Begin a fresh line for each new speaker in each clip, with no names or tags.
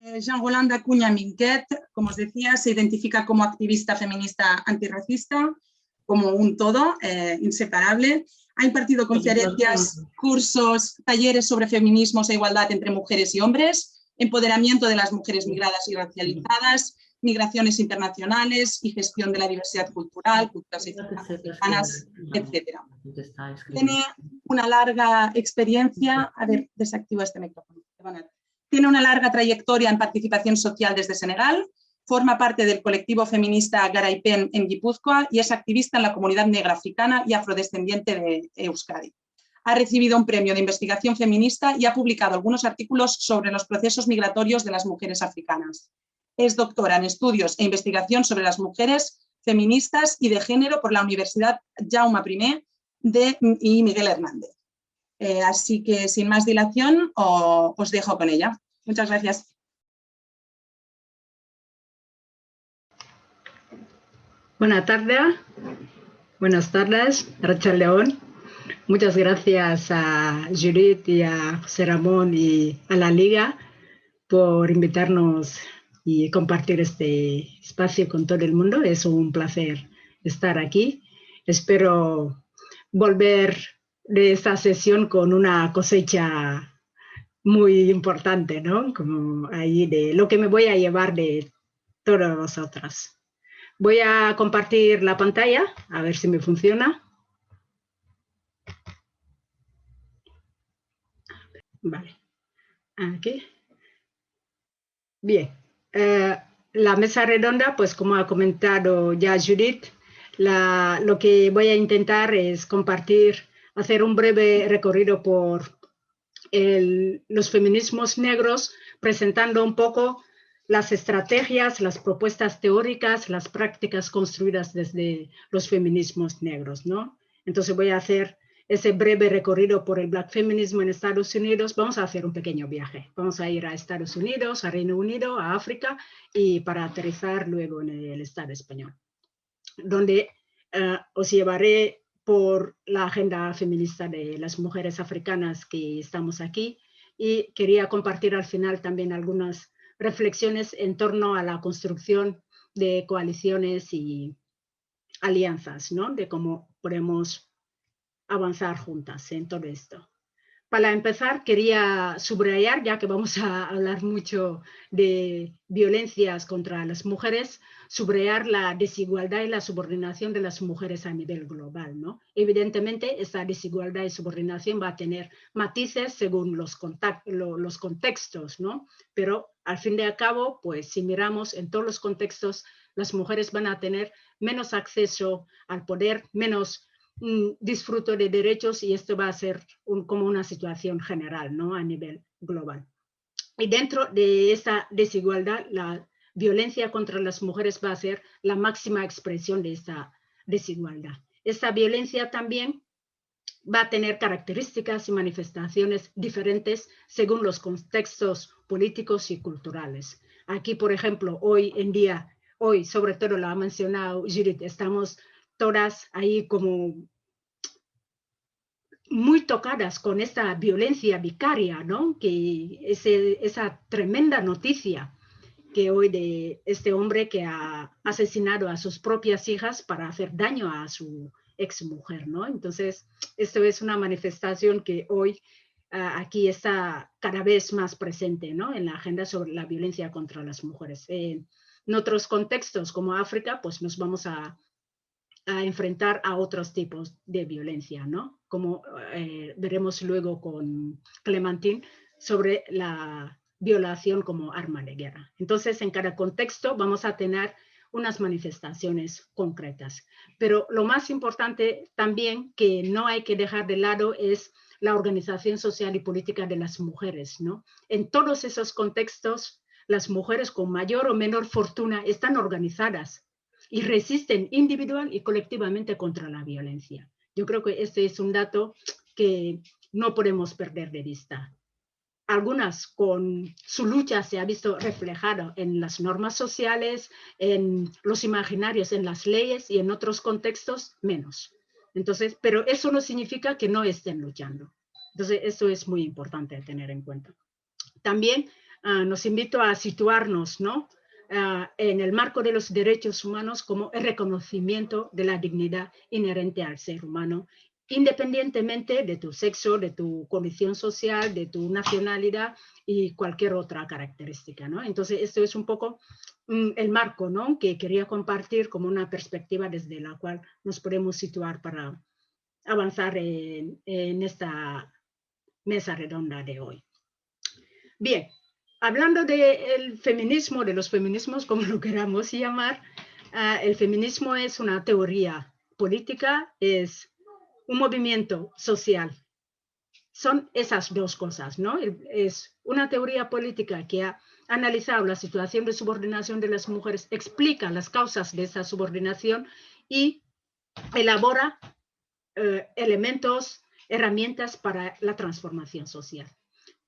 Jean-Roland Acuña Minquet, como os decía, se identifica como activista feminista antirracista, como un todo, inseparable. Ha impartido conferencias, cursos, talleres sobre feminismos e igualdad entre mujeres y hombres, empoderamiento de las mujeres migradas y racializadas, migraciones internacionales y gestión de la diversidad cultural, culturas africanas, etc. Tiene una larga experiencia. A ver, desactiva este micrófono. Tiene una larga trayectoria en participación social desde Senegal, forma parte del colectivo feminista Garaipen en Guipúzcoa y es activista en la comunidad negra africana y afrodescendiente de Euskadi. Ha recibido un premio de investigación feminista y ha publicado algunos artículos sobre los procesos migratorios de las mujeres africanas. Es doctora en estudios e investigación sobre las mujeres feministas y de género por la Universidad Jaume I y Miguel Hernández. Así que sin más dilación os dejo con ella. Muchas gracias.
Buenas tardes, Rachel León. Muchas gracias a Judith y a José Ramón y a la Liga por invitarnos y compartir este espacio con todo el mundo. Es un placer estar aquí. Espero volver de esta sesión con una cosecha muy importante, ¿no? Como ahí de lo que me voy a llevar de todas vosotras. Voy a compartir la pantalla, a ver si me funciona. Vale, aquí. Bien, la mesa redonda, pues como ha comentado ya Judith, lo que voy a intentar es compartir, hacer un breve recorrido por los feminismos negros, presentando un poco las estrategias, las propuestas teóricas, las prácticas construidas desde los feminismos negros, ¿no? Entonces voy a hacer ese breve recorrido por el Black Feminismo en Estados Unidos. Vamos a hacer un pequeño viaje. Vamos a ir a Estados Unidos, a Reino Unido, a África y para aterrizar luego en el Estado español, donde os llevaré por la agenda feminista de las mujeres africanas que estamos aquí y quería compartir al final también algunas reflexiones en torno a la construcción de coaliciones y alianzas, ¿no? De cómo podemos avanzar juntas en todo esto. Para empezar, quería subrayar, ya que vamos a hablar mucho de violencias contra las mujeres, subrayar la desigualdad y la subordinación de las mujeres a nivel global, ¿no? Evidentemente, esta desigualdad y subordinación va a tener matices según los contextos, ¿no? Pero al fin y al cabo, pues si miramos en todos los contextos, las mujeres van a tener menos acceso al poder, menos disfruto de derechos, y esto va a ser como una situación general, ¿no? A nivel global. Y dentro de esta desigualdad, la violencia contra las mujeres va a ser la máxima expresión de esta desigualdad. Esta violencia también va a tener características y manifestaciones diferentes según los contextos políticos y culturales. Aquí, por ejemplo, hoy en día, hoy sobre todo lo ha mencionado Judith, estamos todas ahí como muy tocadas con esta violencia vicaria, ¿no? Que esa tremenda noticia que hoy de este hombre que ha asesinado a sus propias hijas para hacer daño a su exmujer, ¿no? Entonces, esto es una manifestación que hoy aquí está cada vez más presente, ¿no? En la agenda sobre la violencia contra las mujeres. En otros contextos como África, pues nos vamos a enfrentar a otros tipos de violencia, ¿no? Como veremos luego con Clementine sobre la violación como arma de guerra. Entonces, en cada contexto vamos a tener unas manifestaciones concretas. Pero lo más importante también que no hay que dejar de lado es la organización social y política de las mujeres, ¿no? En todos esos contextos, las mujeres con mayor o menor fortuna están organizadas y resisten individual y colectivamente contra la violencia. Yo creo que este es un dato que no podemos perder de vista. Algunas con su lucha se ha visto reflejado en las normas sociales, en los imaginarios, en las leyes, y en otros contextos menos. Entonces, pero eso no significa que no estén luchando. Entonces, esto es muy importante tener en cuenta. También nos invito a situarnos, ¿no? En el marco de los derechos humanos como el reconocimiento de la dignidad inherente al ser humano, independientemente de tu sexo, de tu condición social, de tu nacionalidad y cualquier otra característica, ¿no? Entonces, esto es un poco el marco, ¿no? Que quería compartir como una perspectiva desde la cual nos podemos situar para avanzar en esta mesa redonda de hoy. Bien, hablando del feminismo, de los feminismos, como lo queramos llamar, el feminismo es una teoría política, es un movimiento social. Son esas dos cosas, ¿no? Es una teoría política que ha analizado la situación de subordinación de las mujeres, explica las causas de esa subordinación y elabora elementos, herramientas para la transformación social.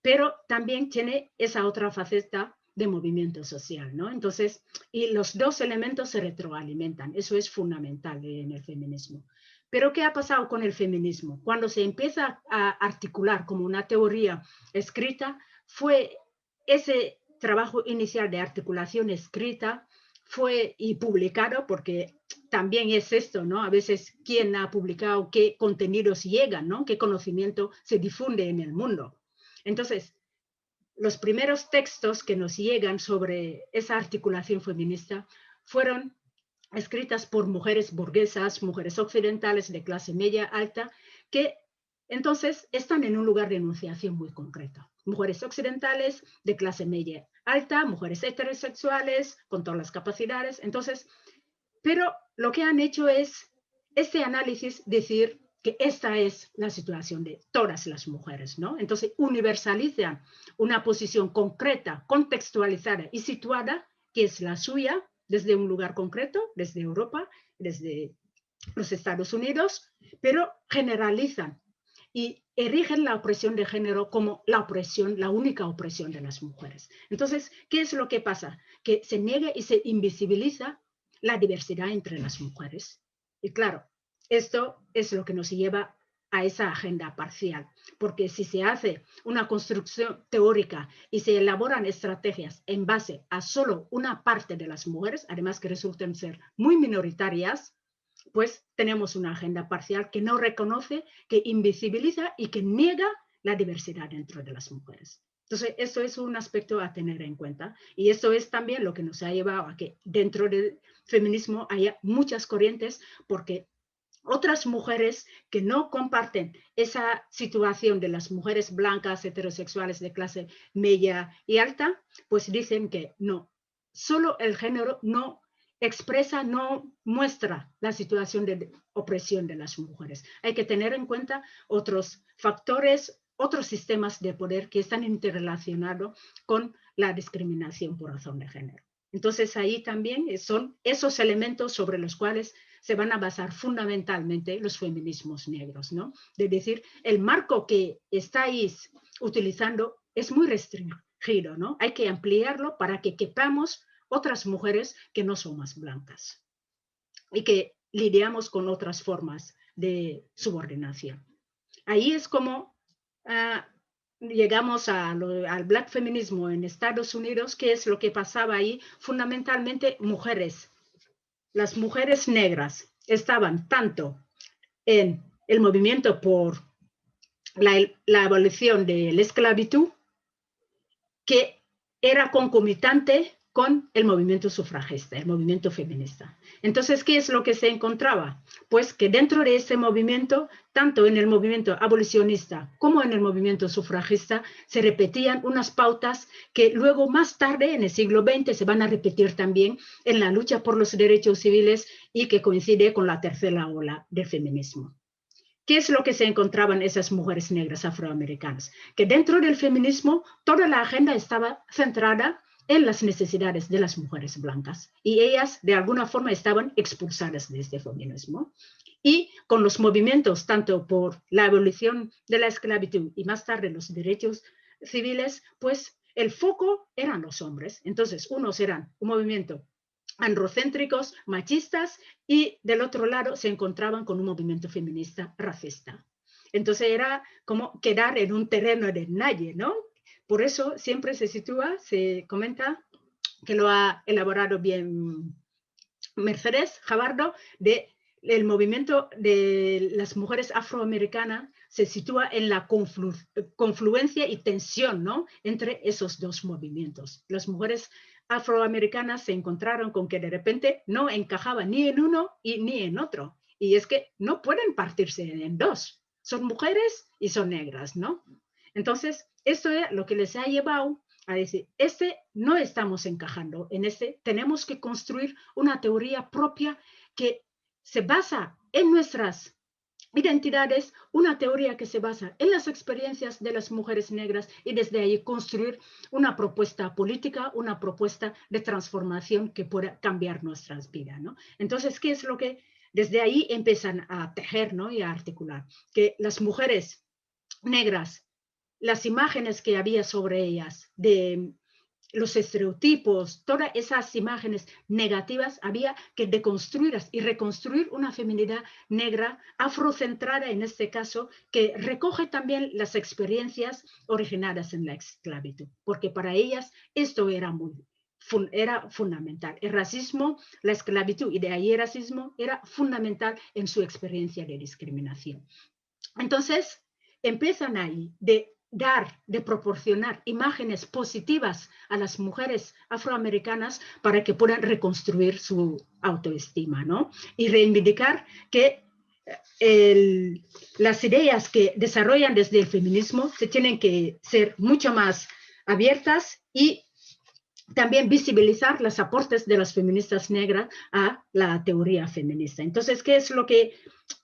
Pero también tiene esa otra faceta de movimiento social, ¿no? Entonces, y los dos elementos se retroalimentan, eso es fundamental en el feminismo. Pero ¿qué ha pasado con el feminismo? Cuando se empieza a articular como una teoría escrita, fue ese trabajo inicial de articulación escrita fue y publicado, porque también es esto, ¿no? A veces quién ha publicado, qué contenidos llegan, ¿no? Qué conocimiento se difunde en el mundo. Entonces, los primeros textos que nos llegan sobre esa articulación feminista fueron escritas por mujeres burguesas, mujeres occidentales de clase media alta, que entonces están en un lugar de enunciación muy concreto. Mujeres occidentales de clase media alta, mujeres heterosexuales, con todas las capacidades. Entonces, pero lo que han hecho es este análisis decir que esta es la situación de todas las mujeres, ¿no? Entonces universalizan una posición concreta, contextualizada y situada, que es la suya, desde un lugar concreto, desde Europa, desde los Estados Unidos, pero generalizan y erigen la opresión de género como la opresión, la única opresión de las mujeres. Entonces, ¿qué es lo que pasa? Que se niega y se invisibiliza la diversidad entre las mujeres. Y claro, esto es lo que nos lleva a esa agenda parcial, porque si se hace una construcción teórica y se elaboran estrategias en base a solo una parte de las mujeres, además que resulten ser muy minoritarias, pues tenemos una agenda parcial que no reconoce, que invisibiliza y que niega la diversidad dentro de las mujeres. Entonces, esto es un aspecto a tener en cuenta y esto es también lo que nos ha llevado a que dentro del feminismo haya muchas corrientes, porque otras mujeres que no comparten esa situación de las mujeres blancas, heterosexuales de clase media y alta, pues dicen que no, solo el género no expresa, no muestra la situación de opresión de las mujeres. Hay que tener en cuenta otros factores, otros sistemas de poder que están interrelacionados con la discriminación por razón de género. Entonces ahí también son esos elementos sobre los cuales se van a basar fundamentalmente los feminismos negros, ¿no? De decir, el marco que estáis utilizando es muy restringido, ¿no? Hay que ampliarlo para que quepamos otras mujeres que no son más blancas y que lidiamos con otras formas de subordinación. Ahí es como llegamos al black feminismo en Estados Unidos, que es lo que pasaba ahí, fundamentalmente mujeres. Las mujeres negras estaban tanto en el movimiento por la abolición de la esclavitud, que era concomitante con el movimiento sufragista, el movimiento feminista. Entonces, ¿qué es lo que se encontraba? Pues que dentro de ese movimiento, tanto en el movimiento abolicionista como en el movimiento sufragista, se repetían unas pautas que luego más tarde, en el siglo XX, se van a repetir también en la lucha por los derechos civiles y que coincide con la tercera ola del feminismo. ¿Qué es lo que se encontraban esas mujeres negras afroamericanas? Que dentro del feminismo toda la agenda estaba centrada en las necesidades de las mujeres blancas y ellas de alguna forma estaban expulsadas de este feminismo. Y con los movimientos tanto por la abolición de la esclavitud y más tarde los derechos civiles, pues el foco eran los hombres. Entonces, unos eran un movimiento androcéntricos, machistas, y del otro lado se encontraban con un movimiento feminista racista. Entonces era como quedar en un terreno de nadie, ¿no? Por eso siempre se comenta que lo ha elaborado bien Mercedes Jabardo, el movimiento de las mujeres afroamericanas se sitúa en la confluencia y tensión, ¿no?, entre esos dos movimientos. Las mujeres afroamericanas se encontraron con que de repente no encajaban ni en uno ni en otro. Y es que no pueden partirse en dos. Son mujeres y son negras, ¿no? Entonces, esto es lo que les ha llevado a decir, no estamos encajando en tenemos que construir una teoría propia que se basa en nuestras identidades, una teoría que se basa en las experiencias de las mujeres negras y desde ahí construir una propuesta política, una propuesta de transformación que pueda cambiar nuestras vidas, ¿no? Entonces, ¿qué es lo que desde ahí empiezan a tejer, ¿no?, y a articular? Que las mujeres negras, las imágenes que había sobre ellas, de los estereotipos, todas esas imágenes negativas, había que deconstruirlas y reconstruir una feminidad negra, afrocentrada en este caso, que recoge también las experiencias originadas en la esclavitud, porque para ellas esto era fundamental. El racismo, la esclavitud y de ahí el racismo era fundamental en su experiencia de discriminación. Entonces, empiezan ahí de proporcionar imágenes positivas a las mujeres afroamericanas para que puedan reconstruir su autoestima, ¿no? Y reivindicar que las ideas que desarrollan desde el feminismo se tienen que ser mucho más abiertas y también visibilizar los aportes de las feministas negras a la teoría feminista. Entonces, ¿qué es lo que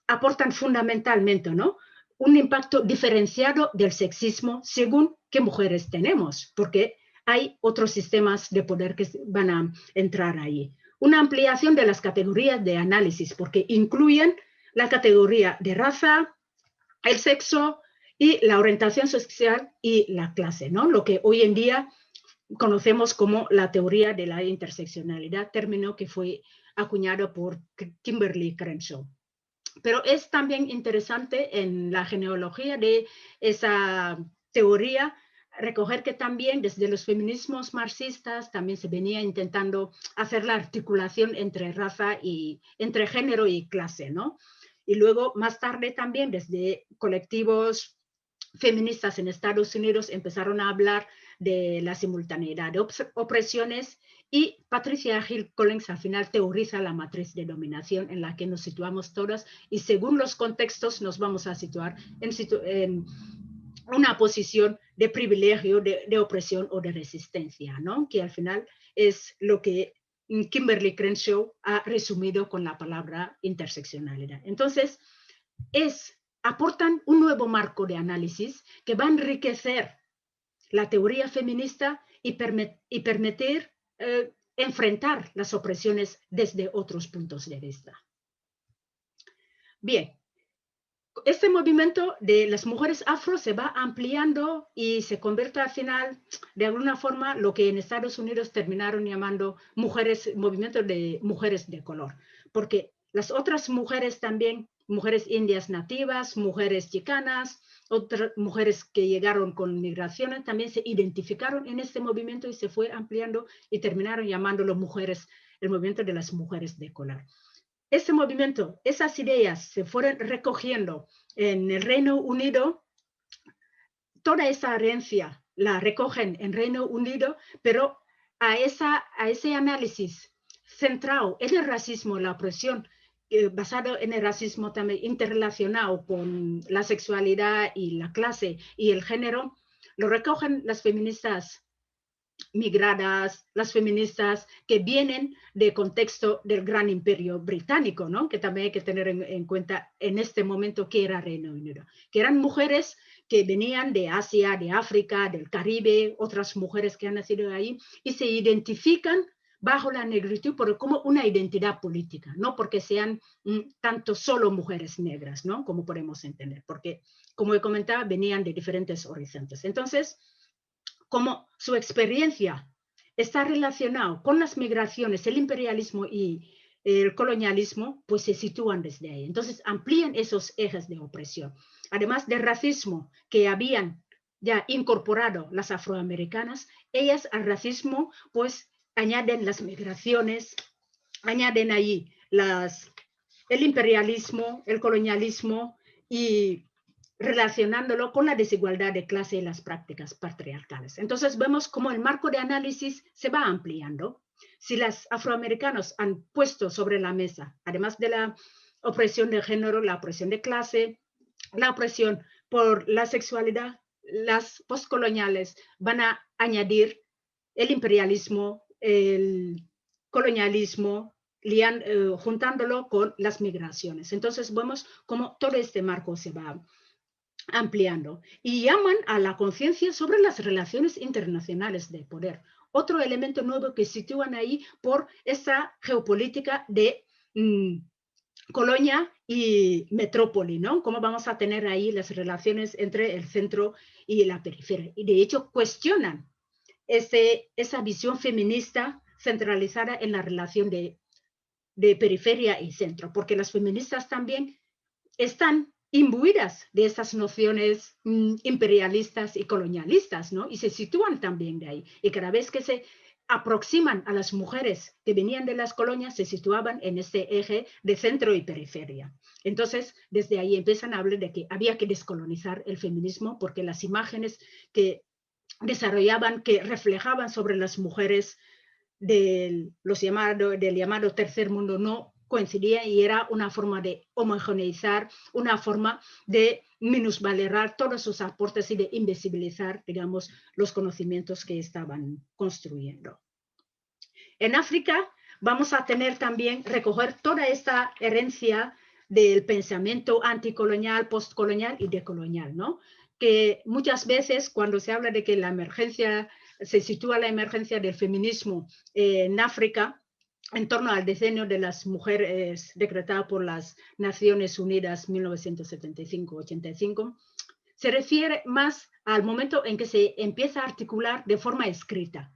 aportan fundamentalmente, ¿no? Un impacto diferenciado del sexismo según qué mujeres tenemos, porque hay otros sistemas de poder que van a entrar ahí. Una ampliación de las categorías de análisis, porque incluyen la categoría de raza, el sexo y la orientación sexual y la clase, ¿no? Lo que hoy en día conocemos como la teoría de la interseccionalidad, término que fue acuñado por Kimberly Crenshaw. Pero es también interesante en la genealogía de esa teoría recoger que también desde los feminismos marxistas también se venía intentando hacer la articulación entre raza y entre género y clase, ¿no? Y luego más tarde también desde colectivos feministas en Estados Unidos empezaron a hablar de la simultaneidad de opresiones y Patricia Hill Collins al final teoriza la matriz de dominación en la que nos situamos todas y según los contextos nos vamos a situar en una posición de privilegio, de opresión o de resistencia, ¿no? Que al final es lo que Kimberly Crenshaw ha resumido con la palabra interseccionalidad. Entonces, aportan un nuevo marco de análisis que va a enriquecer la teoría feminista y permitir enfrentar las opresiones desde otros puntos de vista. Bien, este movimiento de las mujeres afro se va ampliando y se convierte al final, de alguna forma, lo que en Estados Unidos terminaron llamando movimiento de mujeres de color, porque las otras mujeres también, mujeres indias nativas, mujeres chicanas, otras mujeres que llegaron con migraciones, también se identificaron en este movimiento y se fue ampliando y terminaron llamándolo el movimiento de las mujeres de color. Ese movimiento, esas ideas se fueron recogiendo en el Reino Unido, toda esa herencia la recogen en Reino Unido, pero a ese análisis centrado en el racismo, la opresión, basado en el racismo también interrelacionado con la sexualidad y la clase y el género, lo recogen las feministas migradas, las feministas que vienen del contexto del gran imperio británico, ¿no? Que también hay que tener en cuenta en este momento que era Reino Unido, que eran mujeres que venían de Asia, de África, del Caribe, otras mujeres que han nacido ahí y se identifican bajo la negritud como una identidad política, no porque sean tanto solo mujeres negras, ¿no? Como podemos entender, porque, como he comentado, venían de diferentes horizontes. Entonces, como su experiencia está relacionada con las migraciones, el imperialismo y el colonialismo, pues se sitúan desde ahí. Entonces amplían esos ejes de opresión. Además del racismo que habían ya incorporado las afroamericanas, ellas al racismo pues añaden las migraciones, añaden ahí el imperialismo, el colonialismo y relacionándolo con la desigualdad de clase y las prácticas patriarcales. Entonces vemos cómo el marco de análisis se va ampliando. Si los afroamericanos han puesto sobre la mesa, además de la opresión de género, la opresión de clase, la opresión por la sexualidad, las postcoloniales van a añadir el imperialismo, el colonialismo, juntándolo con las migraciones. Entonces vemos cómo todo este marco se va ampliando y llaman a la conciencia sobre las relaciones internacionales de poder. Otro elemento nuevo que sitúan ahí por esta geopolítica de colonia y metrópoli, ¿no? Cómo vamos a tener ahí las relaciones entre el centro y la periferia. Y de hecho cuestionan esa visión feminista centralizada en la relación de periferia y centro, porque las feministas también están imbuidas de esas nociones imperialistas y colonialistas, ¿no? Y se sitúan también de ahí. Y cada vez que se aproximan a las mujeres que venían de las colonias, se situaban en este eje de centro y periferia. Entonces, desde ahí empiezan a hablar de que había que descolonizar el feminismo porque las imágenes que desarrollaban, que reflejaban sobre las mujeres del llamado tercer mundo no coincidía y era una forma de homogeneizar, una forma de minusvalorar todos sus aportes y de invisibilizar, digamos, los conocimientos que estaban construyendo. En África vamos a tener también, recoger toda esta herencia del pensamiento anticolonial, postcolonial y decolonial, ¿no? Que muchas veces cuando se habla de que la emergencia, se sitúa la emergencia del feminismo en África, en torno al decenio de las mujeres decretado por las Naciones Unidas 1975-85, se refiere más al momento en que se empieza a articular de forma escrita,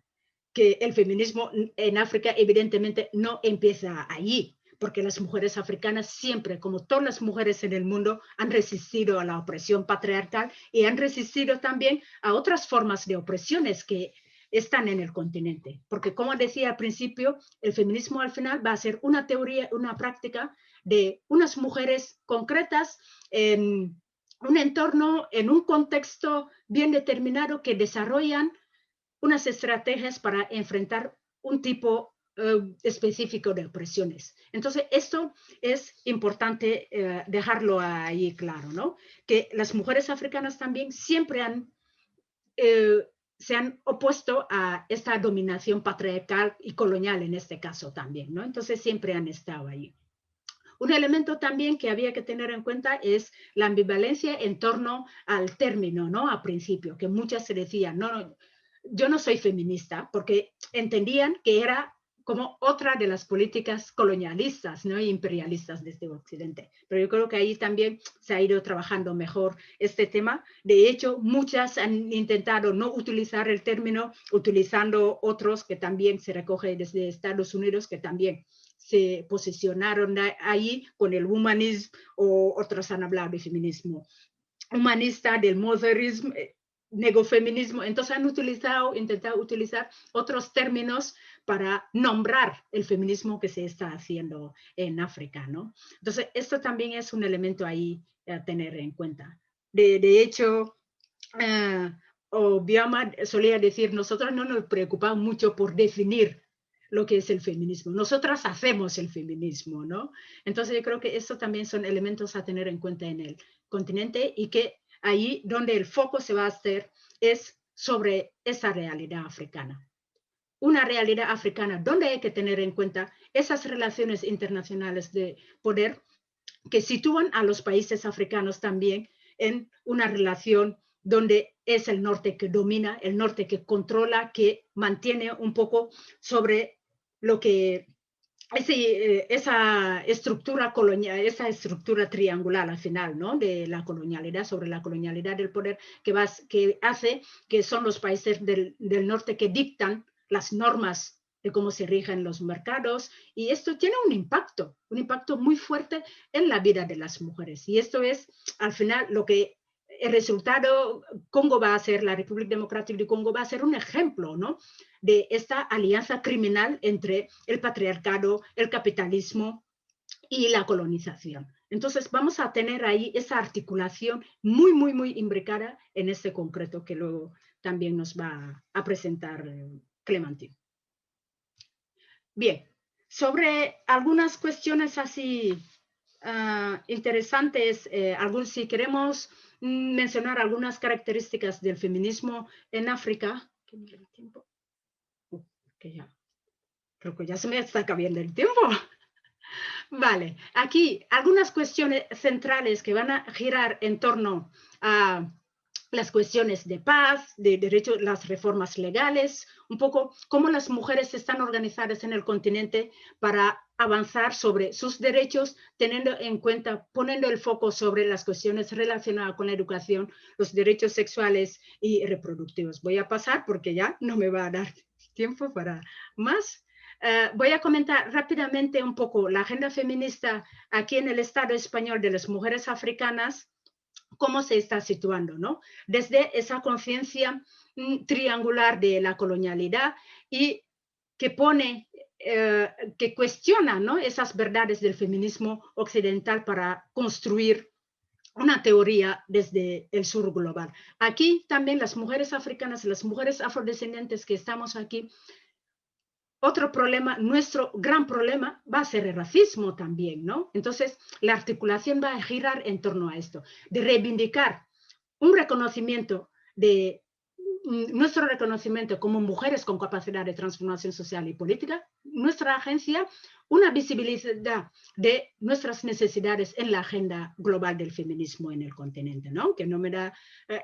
que el feminismo en África evidentemente no empieza allí, porque las mujeres africanas siempre, como todas las mujeres en el mundo, han resistido a la opresión patriarcal y han resistido también a otras formas de opresiones que están en el continente. Porque como decía al principio, el feminismo al final va a ser una teoría, una práctica de unas mujeres concretas en un entorno, en un contexto bien determinado que desarrollan unas estrategias para enfrentar un tipo específico de opresiones. Entonces, esto es importante dejarlo ahí claro, ¿no? Que las mujeres africanas también siempre se han opuesto a esta dominación patriarcal y colonial en este caso también, ¿no? Entonces, siempre han estado ahí. Un elemento también que había que tener en cuenta es la ambivalencia en torno al término, ¿no? A principio, que muchas se decían, no, yo no soy feminista, porque entendían que era como otra de las políticas colonialistas, ¿no? Imperialistas desde Occidente. Pero yo creo que ahí también se ha ido trabajando mejor este tema. De hecho, muchas han intentado no utilizar el término, utilizando otros que también se recoge desde Estados Unidos, que también se posicionaron ahí con el humanismo, o otros han hablado de feminismo humanista, del modernismo, negofeminismo. Entonces han intentado utilizar otros términos para nombrar el feminismo que se está haciendo en África, ¿no? Entonces esto también es un elemento ahí a tener en cuenta. De hecho, Obiama solía decir, nosotros no nos preocupamos mucho por definir lo que es el feminismo. Nosotras hacemos el feminismo, ¿no? Entonces yo creo que esto también son elementos a tener en cuenta en el continente y que ahí donde el foco se va a hacer es sobre esa realidad africana. Una realidad africana donde hay que tener en cuenta esas relaciones internacionales de poder que sitúan a los países africanos también en una relación donde es el norte que domina, el norte que controla, que mantiene un poco sobre lo que esa estructura colonial, esa estructura triangular al final, ¿no? De la colonialidad, sobre la colonialidad del poder, que hace que son los países del norte que dictan las normas de cómo se rigen los mercados, y esto tiene un impacto muy fuerte en la vida de las mujeres. Y esto es, al final, lo que el resultado, Congo va a ser, la República Democrática de Congo va a ser un ejemplo, ¿no?, de esta alianza criminal entre el patriarcado, el capitalismo y la colonización. Entonces vamos a tener ahí esa articulación muy, muy, muy imbricada en este concreto que luego también nos va a presentar Clementine. Bien, sobre algunas cuestiones así interesantes, si queremos mencionar algunas características del feminismo en África. Creo que ya se me está acabando el tiempo. Vale, aquí algunas cuestiones centrales que van a girar en torno a las cuestiones de paz, de derechos, las reformas legales, un poco cómo las mujeres están organizadas en el continente para avanzar sobre sus derechos, teniendo en cuenta, poniendo el foco sobre las cuestiones relacionadas con la educación, los derechos sexuales y reproductivos. Voy a pasar porque ya no me va a dar tiempo para más. Voy a comentar rápidamente un poco la agenda feminista aquí en el Estado español de las mujeres africanas, cómo se está situando, ¿no? Desde esa conciencia triangular de la colonialidad y que pone, que cuestiona, ¿no?, esas verdades del feminismo occidental para construir una teoría desde el sur global. Aquí también las mujeres africanas, las mujeres afrodescendientes que estamos aquí, otro problema, nuestro gran problema va a ser el racismo también, ¿no? Entonces, la articulación va a girar en torno a esto, de reivindicar un reconocimiento de nuestro reconocimiento como mujeres con capacidad de transformación social y política, nuestra agencia, una visibilidad de nuestras necesidades en la agenda global del feminismo en el continente, ¿no? Que no me da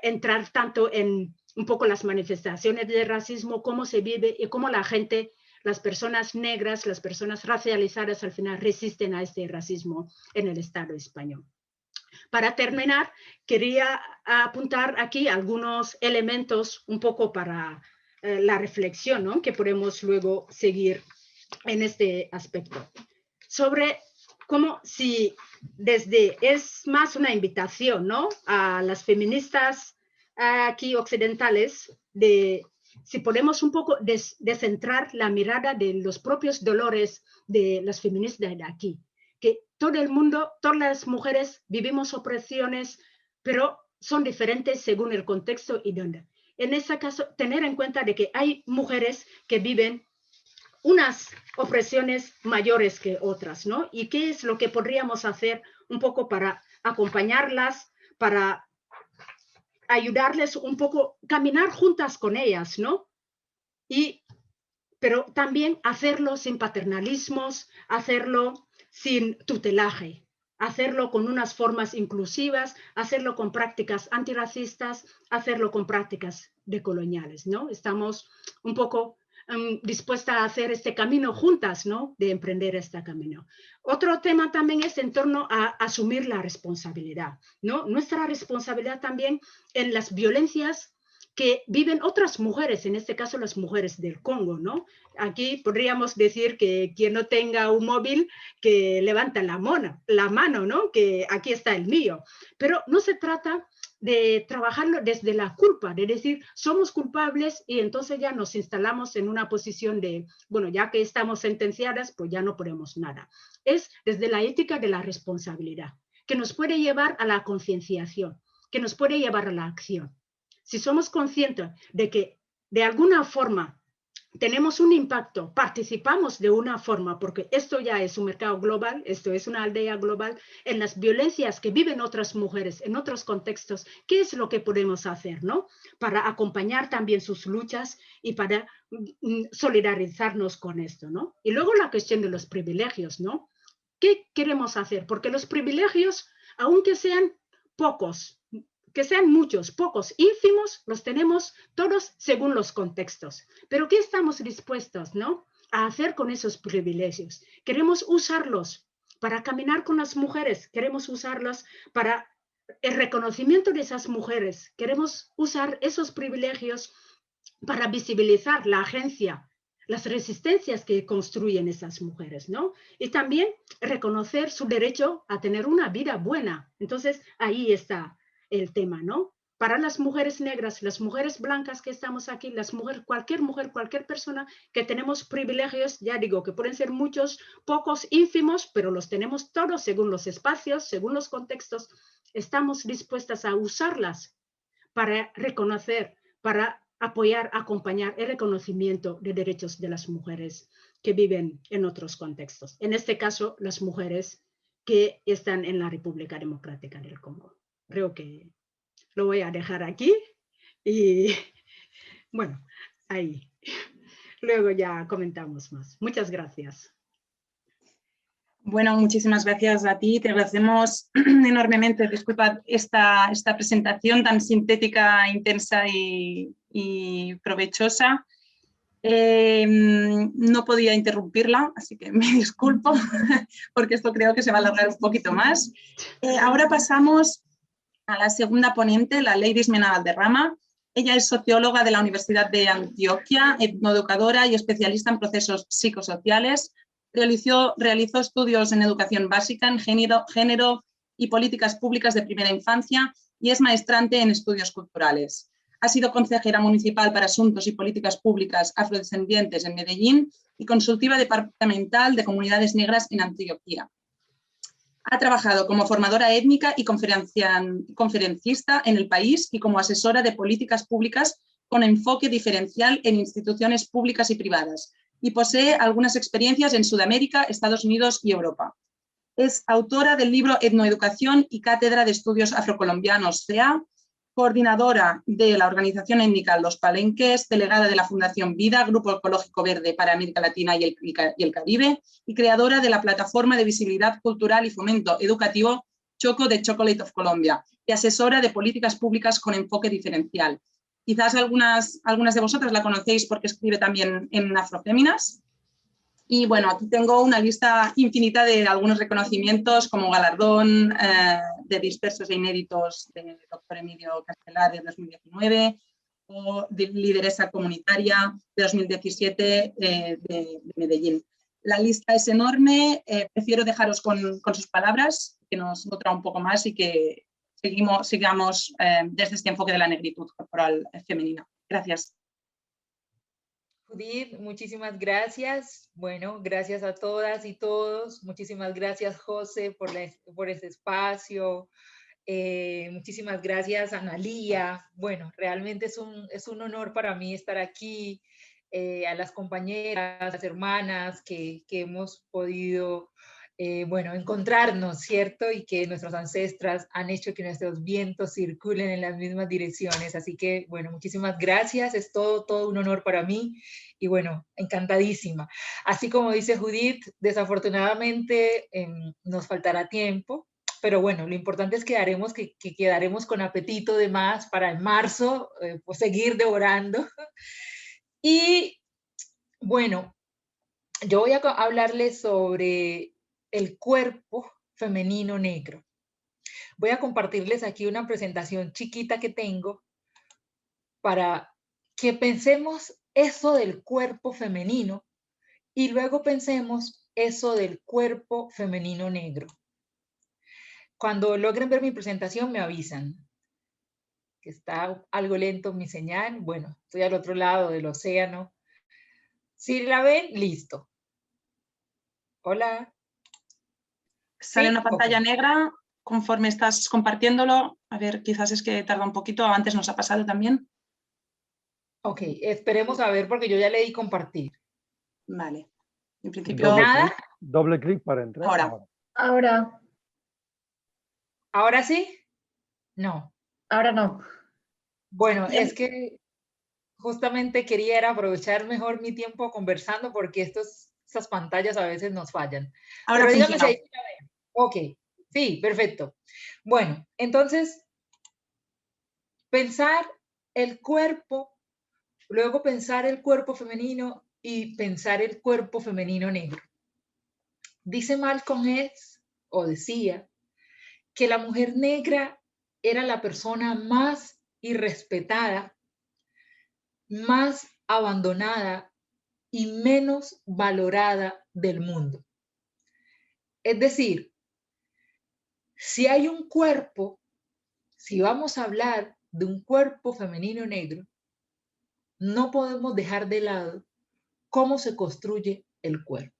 entrar tanto en un poco las manifestaciones de racismo, cómo se vive y cómo la gente, las personas negras, las personas racializadas al final resisten a este racismo en el Estado español. Para terminar, quería apuntar aquí algunos elementos un poco para la reflexión, ¿no?, que podemos luego seguir en este aspecto. Sobre cómo si desde, es más una invitación, ¿no?, a las feministas aquí occidentales de si podemos un poco descentrar la mirada de los propios dolores de las feministas de aquí, que todo el mundo, todas las mujeres vivimos opresiones, pero son diferentes según el contexto y dónde. En ese caso, tener en cuenta de que hay mujeres que viven unas opresiones mayores que otras, ¿no? Y qué es lo que podríamos hacer un poco para acompañarlas, para ayudarles un poco, caminar juntas con ellas, ¿no? Pero también hacerlo sin paternalismos, hacerlo sin tutelaje, hacerlo con unas formas inclusivas, hacerlo con prácticas antirracistas, hacerlo con prácticas decoloniales, ¿no? Estamos un poco dispuestas a hacer este camino juntas, ¿no?, de emprender este camino. Otro tema también es en torno a asumir la responsabilidad, ¿no? Nuestra responsabilidad también en las violencias que viven otras mujeres, en este caso las mujeres del Congo, ¿no? Aquí podríamos decir que quien no tenga un móvil, que levanta la mano, ¿no?, que aquí está el mío. Pero no se trata de trabajarlo desde la culpa, de decir, somos culpables y entonces ya nos instalamos en una posición de, bueno, ya que estamos sentenciadas, pues ya no podemos nada. Es desde la ética de la responsabilidad, que nos puede llevar a la concienciación, que nos puede llevar a la acción. Si somos conscientes de que de alguna forma tenemos un impacto, participamos de una forma, porque esto ya es un mercado global, esto es una aldea global, en las violencias que viven otras mujeres, en otros contextos, ¿qué es lo que podemos hacer, ¿no?, para acompañar también sus luchas y para solidarizarnos con esto, ¿no? Y luego la cuestión de los privilegios, ¿no? ¿Qué queremos hacer? Porque los privilegios, aunque sean pocos, que sean muchos, pocos, ínfimos, los tenemos todos según los contextos. Pero ¿qué estamos dispuestos, ¿no?, a hacer con esos privilegios? Queremos usarlos para caminar con las mujeres, queremos usarlos para el reconocimiento de esas mujeres, queremos usar esos privilegios para visibilizar la agencia, las resistencias que construyen esas mujeres, ¿no? Y también reconocer su derecho a tener una vida buena. Entonces, ahí está el tema, ¿no? Para las mujeres negras, las mujeres blancas que estamos aquí, las mujeres, cualquier persona que tenemos privilegios, ya digo que pueden ser muchos, pocos, ínfimos, pero los tenemos todos según los espacios, según los contextos, estamos dispuestas a usarlas para reconocer, para apoyar, acompañar el reconocimiento de derechos de las mujeres que viven en otros contextos. En este caso, las mujeres que están en la República Democrática del Congo. Creo que lo voy a dejar aquí y bueno, ahí. Luego ya comentamos más. Muchas gracias.
Bueno, muchísimas gracias a ti. Te agradecemos enormemente, disculpa, esta presentación tan sintética, intensa y provechosa. No podía interrumpirla, así que me disculpo, porque esto creo que se va a alargar un poquito más. Ahora pasamos a la segunda ponente, la Lady Ismena Valderrama. Ella es socióloga de la Universidad de Antioquia, etnoeducadora y especialista en procesos psicosociales. Realizó estudios en educación básica, en género y políticas públicas de primera infancia y es maestrante en estudios culturales. Ha sido consejera municipal para asuntos y políticas públicas afrodescendientes en Medellín y consultiva departamental de comunidades negras en Antioquia. Ha trabajado como formadora étnica y conferencista en el país y como asesora de políticas públicas con enfoque diferencial en instituciones públicas y privadas, y posee algunas experiencias en Sudamérica, Estados Unidos y Europa. Es autora del libro Etnoeducación y Cátedra de Estudios Afrocolombianos, CEA, coordinadora de la organización étnica Los Palenques, delegada de la Fundación Vida, Grupo Ecológico Verde para América Latina y el Caribe, y creadora de la plataforma de visibilidad cultural y fomento educativo Choco de Chocolate of Colombia, y asesora de políticas públicas con enfoque diferencial. Quizás algunas de vosotras la conocéis porque escribe también en Afroféminas. Y bueno, aquí tengo una lista infinita de algunos reconocimientos como galardón de dispersos e inéditos del doctor Emilio Castelar de 2019 o de lideresa comunitaria de 2017 de Medellín. La lista es enorme, prefiero dejaros con sus palabras, que nos nutra un poco más y que sigamos desde este enfoque de la negritud corporal femenina. Gracias.
Judith, muchísimas gracias. Bueno, gracias a todas y todos. Muchísimas gracias, José, por este espacio. Muchísimas gracias, Analía. Bueno, realmente es un honor para mí estar aquí. A las compañeras, las hermanas que hemos podido bueno, encontrarnos, ¿cierto? Y que nuestros ancestras han hecho que nuestros vientos circulen en las mismas direcciones. Así que, bueno, muchísimas gracias. Es todo un honor para mí. Y bueno, encantadísima. Así como dice Judith, desafortunadamente nos faltará tiempo. Pero bueno, lo importante es que quedaremos con apetito de más para en marzo pues seguir devorando. Y bueno, yo voy a hablarles sobre el cuerpo femenino negro. Voy a compartirles aquí una presentación chiquita que tengo para que pensemos eso del cuerpo femenino y luego pensemos eso del cuerpo femenino negro. Cuando logren ver mi presentación me avisan que está algo lento mi señal. Bueno, estoy al otro lado del océano. Si la ven, listo. Hola.
Sale una pantalla negra conforme estás compartiéndolo. A ver, quizás es que tarda un poquito, antes nos ha pasado también.
Ok, esperemos a ver porque yo ya le di compartir.
Vale. En principio...
Doble clic para entrar.
¿Ahora sí? No.
Ahora no.
Bueno, es que justamente quería aprovechar mejor mi tiempo conversando porque estas pantallas a veces nos fallan.
Ahora
pero díganme si
funciona.
ahí la ven. Ok, sí, perfecto. Bueno, entonces, pensar el cuerpo, luego pensar el cuerpo femenino y pensar el cuerpo femenino negro. Dice Malcolm X, o decía, que la mujer negra era la persona más irrespetada, más abandonada y menos valorada del mundo. Es decir, si hay un cuerpo, si vamos a hablar de un cuerpo femenino negro, no podemos dejar de lado cómo se construye el cuerpo.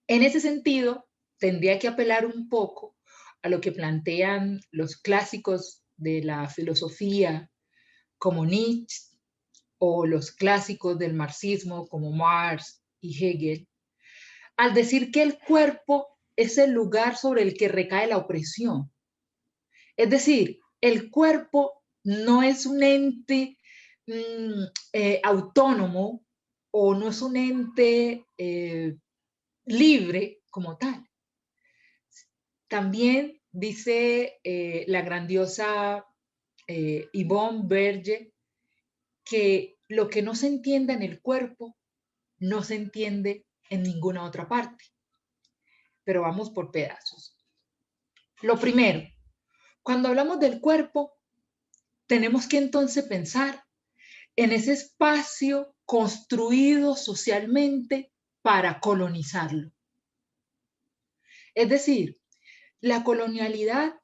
En ese sentido, tendría que apelar un poco a lo que plantean los clásicos de la filosofía como Nietzsche o los clásicos del marxismo como Marx y Hegel, al decir que el cuerpo es el lugar sobre el que recae la opresión. Es decir, el cuerpo no es un ente autónomo o no es un ente libre como tal. También dice la grandiosa Yvonne Berger que lo que no se entienda en el cuerpo no se entiende en ninguna otra parte. Pero vamos por pedazos. Lo primero, cuando hablamos del cuerpo, tenemos que entonces pensar en ese espacio construido socialmente para colonizarlo. Es decir, la colonialidad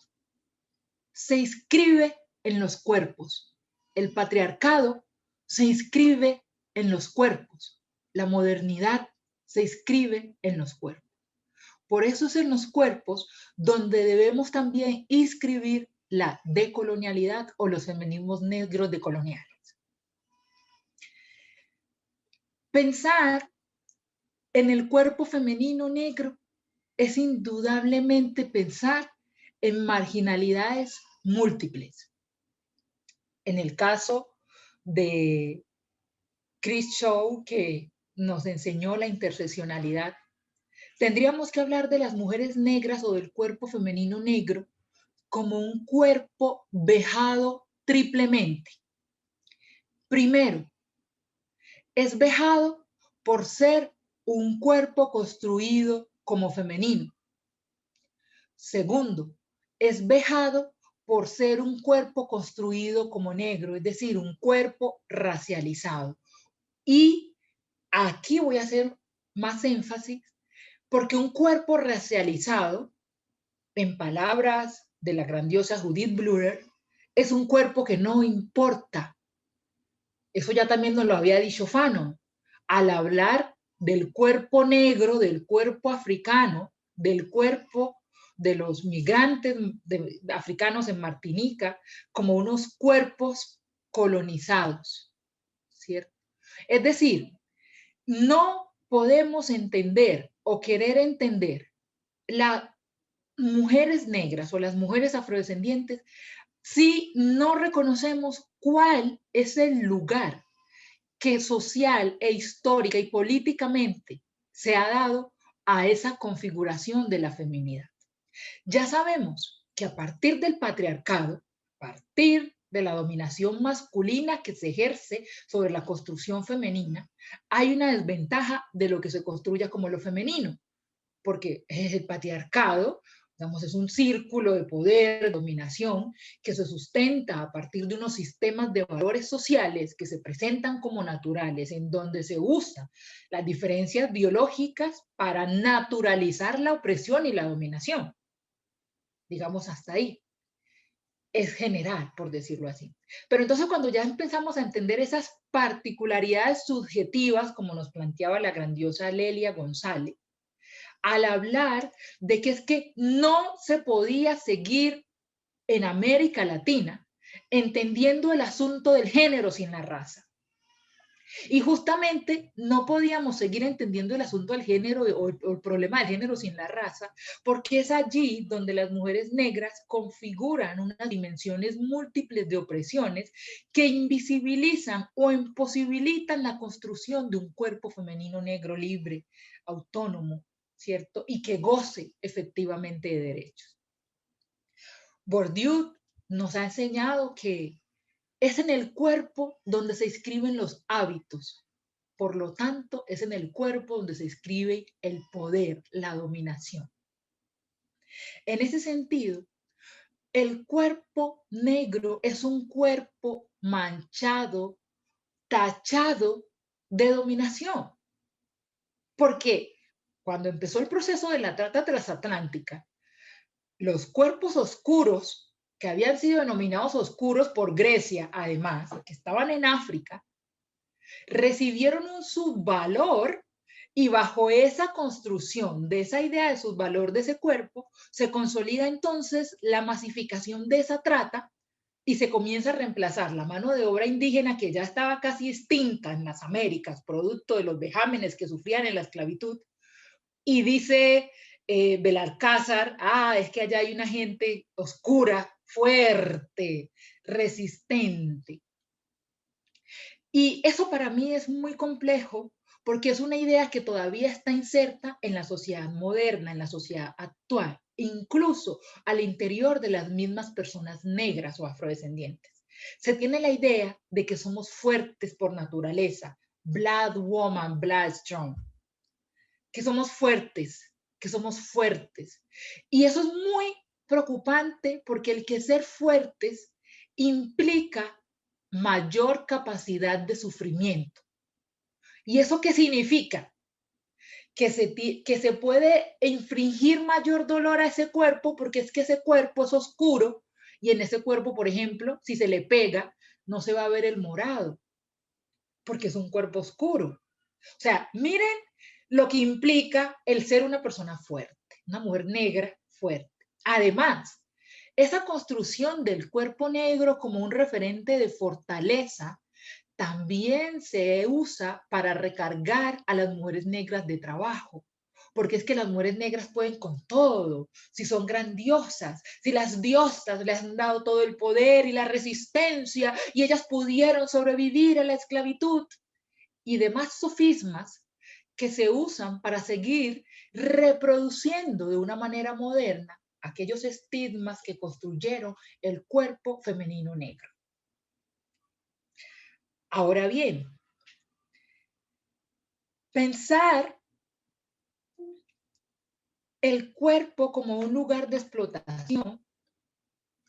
se inscribe en los cuerpos. El patriarcado se inscribe en los cuerpos. La modernidad se inscribe en los cuerpos. Por eso es en los cuerpos donde debemos también inscribir la decolonialidad o los feminismos negros decoloniales. Pensar en el cuerpo femenino negro es indudablemente pensar en marginalidades múltiples. En el caso de Chris Shaw, que nos enseñó la interseccionalidad, tendríamos que hablar de las mujeres negras o del cuerpo femenino negro como un cuerpo vejado triplemente. Primero, es vejado por ser un cuerpo construido como femenino. Segundo, es vejado por ser un cuerpo construido como negro, es decir, un cuerpo racializado. Y aquí voy a hacer más énfasis, porque un cuerpo racializado, en palabras de la grandiosa Judith Butler, es un cuerpo que no importa. Eso ya también nos lo había dicho Fanon. Al hablar del cuerpo negro, del cuerpo africano, del cuerpo de los migrantes africanos en Martinica, como unos cuerpos colonizados, ¿cierto? Es decir, no podemos entender o querer entender las mujeres negras o las mujeres afrodescendientes si no reconocemos cuál es el lugar que social e histórica y políticamente se ha dado a esa configuración de la feminidad. Ya sabemos que a partir del patriarcado, a partir de la dominación masculina que se ejerce sobre la construcción femenina, hay una desventaja de lo que se construya como lo femenino, porque es el patriarcado, digamos, es un círculo de poder, de dominación, que se sustenta a partir de unos sistemas de valores sociales que se presentan como naturales, en donde se usan las diferencias biológicas para naturalizar la opresión y la dominación. Digamos, hasta ahí. Es general, por decirlo así. Pero entonces cuando ya empezamos a entender esas particularidades subjetivas, como nos planteaba la grandiosa Lelia González, al hablar de que es que no se podía seguir en América Latina entendiendo el asunto del género sin la raza. Y justamente no podíamos seguir entendiendo el asunto del género o el problema del género sin la raza, porque es allí donde las mujeres negras configuran unas dimensiones múltiples de opresiones que invisibilizan o imposibilitan la construcción de un cuerpo femenino negro libre, autónomo, ¿cierto? Y que goce efectivamente de derechos. Bourdieu nos ha enseñado que es en el cuerpo donde se inscriben los hábitos. Por lo tanto, es en el cuerpo donde se inscribe el poder, la dominación. En ese sentido, el cuerpo negro es un cuerpo manchado, tachado de dominación. Porque cuando empezó el proceso de la trata transatlántica, los cuerpos oscuros que habían sido denominados oscuros por Grecia, además, que estaban en África, recibieron un subvalor y bajo esa construcción de esa idea de subvalor de ese cuerpo, se consolida entonces la masificación de esa trata y se comienza a reemplazar la mano de obra indígena que ya estaba casi extinta en las Américas, producto de los vejámenes que sufrían en la esclavitud. Y dice Belalcázar, es que allá hay una gente oscura, fuerte, resistente. Y eso para mí es muy complejo porque es una idea que todavía está inserta en la sociedad moderna, en la sociedad actual, incluso al interior de las mismas personas negras o afrodescendientes. Se tiene la idea de que somos fuertes por naturaleza, blood woman, blood strong, que somos fuertes, que somos fuertes. Y eso es muy preocupante porque el que ser fuertes implica mayor capacidad de sufrimiento. ¿Y eso qué significa? Que se puede infligir mayor dolor a ese cuerpo porque es que ese cuerpo es oscuro y en ese cuerpo, por ejemplo, si se le pega, no se va a ver el morado porque es un cuerpo oscuro. O sea, miren lo que implica el ser una persona fuerte, una mujer negra fuerte. Además, esa construcción del cuerpo negro como un referente de fortaleza también se usa para recargar a las mujeres negras de trabajo, porque es que las mujeres negras pueden con todo, si son grandiosas, si las diosas les han dado todo el poder y la resistencia y ellas pudieron sobrevivir a la esclavitud y demás sofismas que se usan para seguir reproduciendo de una manera moderna aquellos estigmas que construyeron el cuerpo femenino negro. Ahora bien, pensar el cuerpo como un lugar de explotación,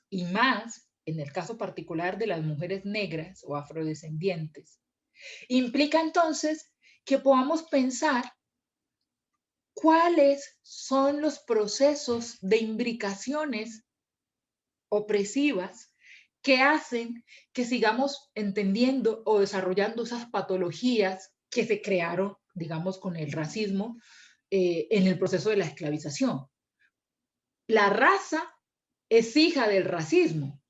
y más en el caso particular de las mujeres negras o afrodescendientes, implica entonces que podamos pensar cuáles son los procesos de imbricaciones opresivas que hacen que sigamos entendiendo o desarrollando esas patologías que se crearon, digamos, con el racismo en el proceso de la esclavización. La raza es hija del racismo,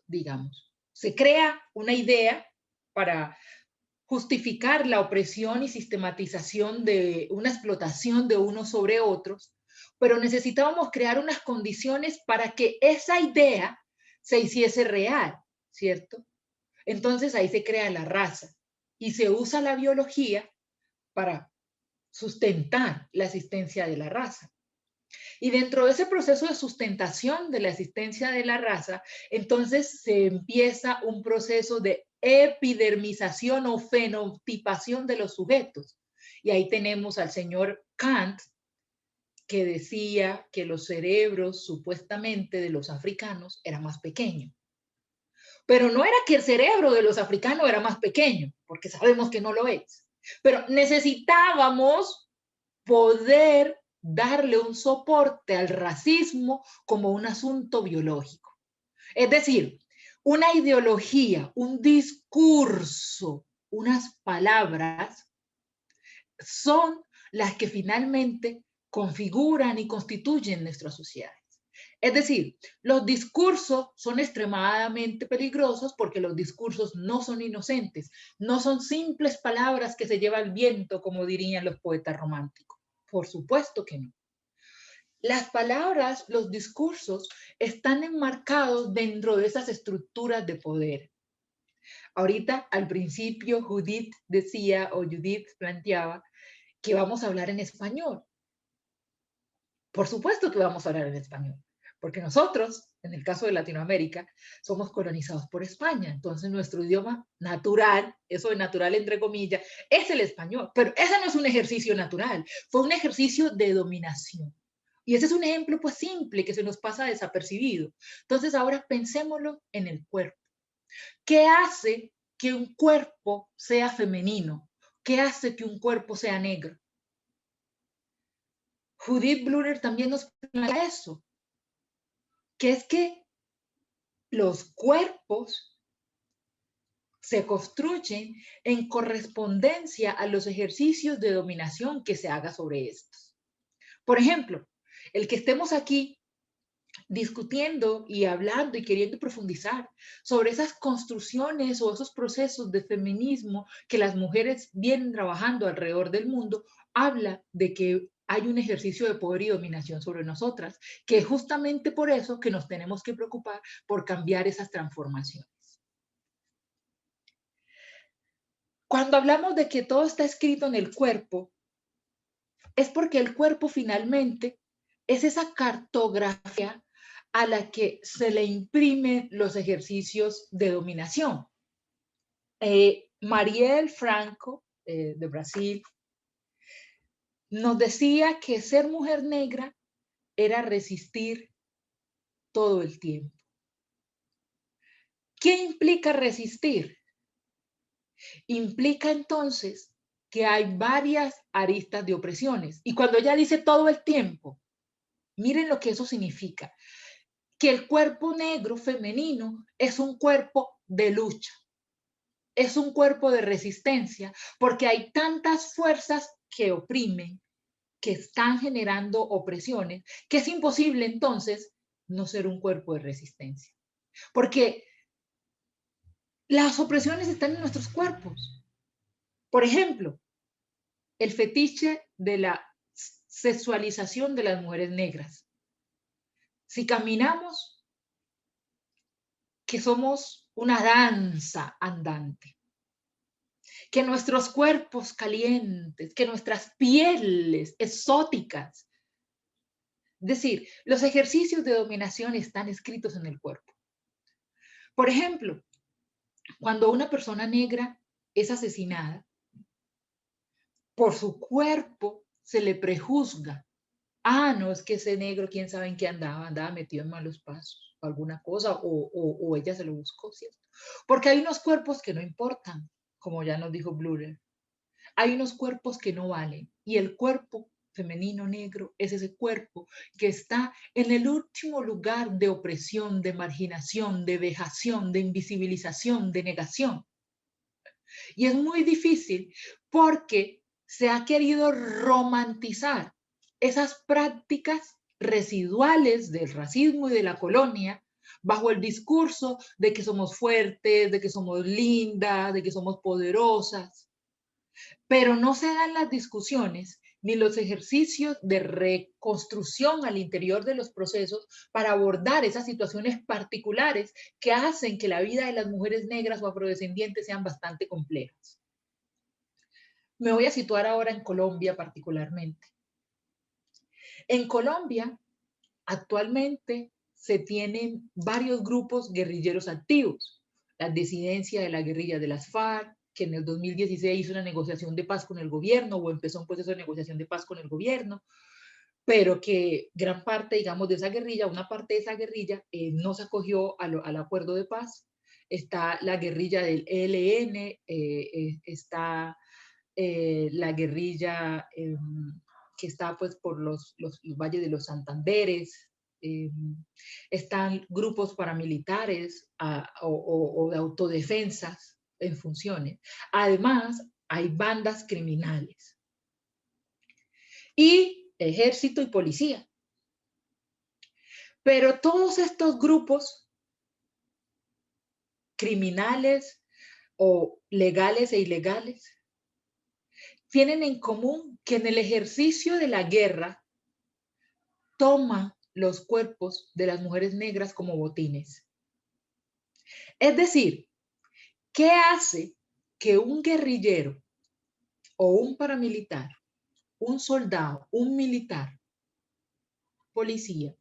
digamos. Se crea una idea para justificar la opresión y sistematización de una explotación de unos sobre otros, pero necesitábamos crear unas condiciones para que esa idea se hiciese real, ¿cierto? Entonces ahí se crea la raza y se usa la biología para sustentar la existencia de la raza. Y dentro de ese proceso de sustentación de la existencia de la raza, entonces se empieza un proceso de epidermización o fenotipación de los sujetos. Y ahí tenemos al señor Kant, que decía que los cerebros supuestamente de los africanos eran más pequeños. Pero no era que el cerebro de los africanos era más pequeño, porque sabemos que no lo es. Pero necesitábamos poder darle un soporte al racismo como un asunto biológico. Es decir, una ideología, un discurso, unas palabras son las que finalmente configuran y constituyen nuestras sociedades. Es decir, los discursos son extremadamente peligrosos porque los discursos no son inocentes, no son simples palabras que se lleva el viento, como dirían los poetas románticos. Por supuesto que no. Las palabras, los discursos, están enmarcados dentro de esas estructuras de poder. Ahorita, al principio, Judith decía, o Judith planteaba, que vamos a hablar en español. Por supuesto que vamos a hablar en español, porque nosotros, en el caso de Latinoamérica, somos colonizados por España. Entonces, nuestro idioma natural, eso de natural entre comillas, es el español. Pero ese no es un ejercicio natural, fue un ejercicio de dominación. Y ese es un ejemplo pues simple que se nos pasa desapercibido. Entonces ahora pensémoslo en el cuerpo. ¿Qué hace que un cuerpo sea femenino? ¿Qué hace que un cuerpo sea negro? Judith Butler también nos plantea eso, que es que los cuerpos se construyen en correspondencia a los ejercicios de dominación que se haga sobre estos. Por ejemplo, el que estemos aquí discutiendo y hablando y queriendo profundizar sobre esas construcciones o esos procesos de feminismo que las mujeres vienen trabajando alrededor del mundo, habla de que hay un ejercicio de poder y dominación sobre nosotras, que es justamente por eso que nos tenemos que preocupar por cambiar esas transformaciones. Cuando hablamos de que todo está escrito en el cuerpo, es porque el cuerpo finalmente es esa cartografía a la que se le imprimen los ejercicios de dominación. Marielle Franco, de Brasil, nos decía que ser mujer negra era resistir todo el tiempo. ¿Qué implica resistir? Implica entonces que hay varias aristas de opresiones. Y cuando ella dice todo el tiempo, miren lo que eso significa. Que el cuerpo negro femenino es un cuerpo de lucha, es un cuerpo de resistencia, porque hay tantas fuerzas que oprimen, que están generando opresiones, que es imposible entonces no ser un cuerpo de resistencia. Porque las opresiones están en nuestros cuerpos. Por ejemplo, el fetiche de la sexualización de las mujeres negras. Si caminamos, que somos una danza andante, que nuestros cuerpos calientes, que nuestras pieles exóticas. Es decir, los ejercicios de dominación están escritos en el cuerpo. Por ejemplo, cuando una persona negra es asesinada, por su cuerpo se le prejuzga. Ah, no, es que ese negro, quién sabe en qué andaba metido en malos pasos, o alguna cosa, o ella se lo buscó, ¿cierto? Porque hay unos cuerpos que no importan, como ya nos dijo Blurer. Hay unos cuerpos que no valen, y el cuerpo femenino negro es ese cuerpo que está en el último lugar de opresión, de marginación, de vejación, de invisibilización, de negación. Y es muy difícil porque se ha querido romantizar esas prácticas residuales del racismo y de la colonia bajo el discurso de que somos fuertes, de que somos lindas, de que somos poderosas. Pero no se dan las discusiones ni los ejercicios de reconstrucción al interior de los procesos para abordar esas situaciones particulares que hacen que la vida de las mujeres negras o afrodescendientes sean bastante complejas. Me voy a situar ahora en Colombia particularmente. En Colombia, actualmente se tienen varios grupos guerrilleros activos. La disidencia de la guerrilla de las FARC, que en el 2016 hizo una negociación de paz con el gobierno o empezó un proceso de negociación de paz con el gobierno, pero que gran parte, digamos, de esa guerrilla, una parte de esa guerrilla no se acogió al acuerdo de paz. Está la guerrilla del ELN, está la guerrilla que está pues por los valles de los Santanderes, están grupos paramilitares o de autodefensas en funciones. Además, hay bandas criminales y ejército y policía. Pero todos estos grupos criminales o legales e ilegales tienen en común que en el ejercicio de la guerra toman los cuerpos de las mujeres negras como botines. Es decir, ¿qué hace que un guerrillero o un paramilitar, un soldado, un militar, policía,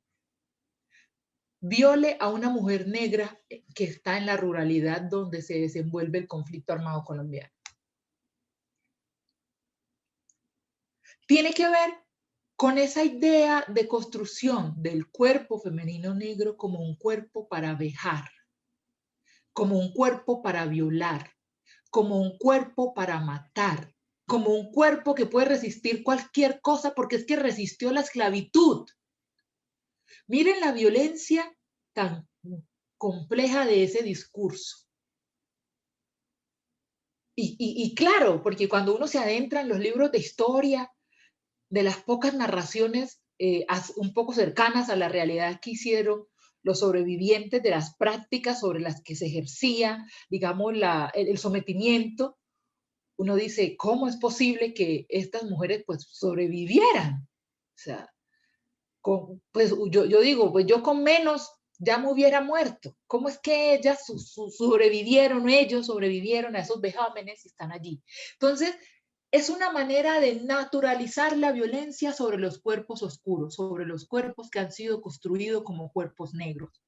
viole a una mujer negra que está en la ruralidad donde se desenvuelve el conflicto armado colombiano? Tiene que ver con esa idea de construcción del cuerpo femenino negro como un cuerpo para vejar, como un cuerpo para violar, como un cuerpo para matar, como un cuerpo que puede resistir cualquier cosa porque es que resistió la esclavitud. Miren la violencia tan compleja de ese discurso. Y claro, porque cuando uno se adentra en los libros de historia, de las pocas narraciones un poco cercanas a la realidad que hicieron los sobrevivientes de las prácticas sobre las que se ejercía, digamos, el sometimiento, uno dice, ¿cómo es posible que estas mujeres pues sobrevivieran? O sea, pues yo digo, pues yo con menos ya me hubiera muerto. ¿Cómo es que ellas ellos sobrevivieron a esos vejámenes y están allí? Entonces, es una manera de naturalizar la violencia sobre los cuerpos oscuros, sobre los cuerpos que han sido construidos como cuerpos negros.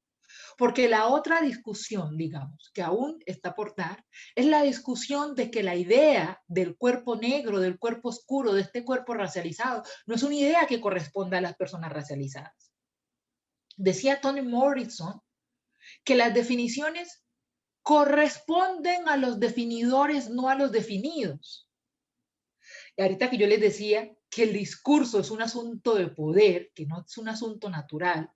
Porque la otra discusión, digamos, que aún está por dar, es la discusión de que la idea del cuerpo negro, del cuerpo oscuro, de este cuerpo racializado, no es una idea que corresponda a las personas racializadas. Decía Toni Morrison que las definiciones corresponden a los definidores, no a los definidos. Y ahorita que yo les decía que el discurso es un asunto de poder, que no es un asunto natural,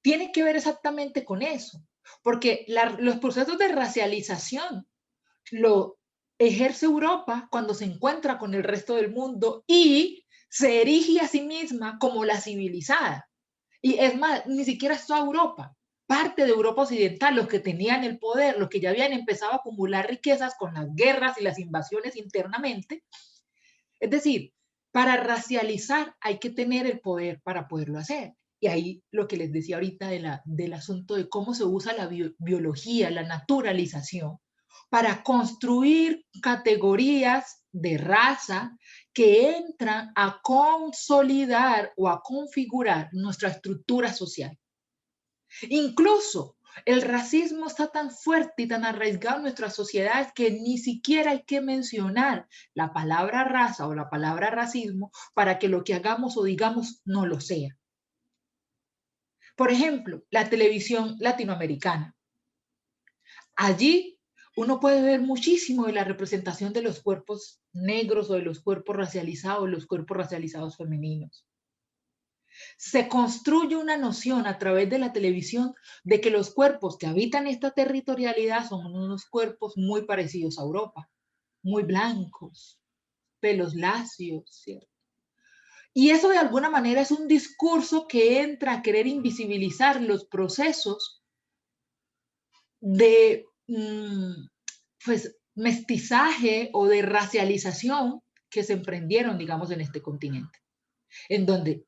tiene que ver exactamente con eso, porque los procesos de racialización lo ejerce Europa cuando se encuentra con el resto del mundo y se erige a sí misma como la civilizada. Y es más, ni siquiera es toda Europa, parte de Europa occidental, los que tenían el poder, los que ya habían empezado a acumular riquezas con las guerras y las invasiones internamente. Es decir, para racializar hay que tener el poder para poderlo hacer. Y ahí lo que les decía ahorita del asunto de cómo se usa la biología, la naturalización, para construir categorías de raza que entran a consolidar o a configurar nuestra estructura social. Incluso el racismo está tan fuerte y tan arraigado en nuestras sociedades que ni siquiera hay que mencionar la palabra raza o la palabra racismo para que lo que hagamos o digamos no lo sea. Por ejemplo, la televisión latinoamericana. Allí uno puede ver muchísimo de la representación de los cuerpos negros o de los cuerpos racializados, los cuerpos racializados femeninos. Se construye una noción a través de la televisión de que los cuerpos que habitan esta territorialidad son unos cuerpos muy parecidos a Europa, muy blancos, pelos lacios, ¿cierto? Y eso de alguna manera es un discurso que entra a querer invisibilizar los procesos de pues, mestizaje o de racialización que se emprendieron, digamos, en este continente, en donde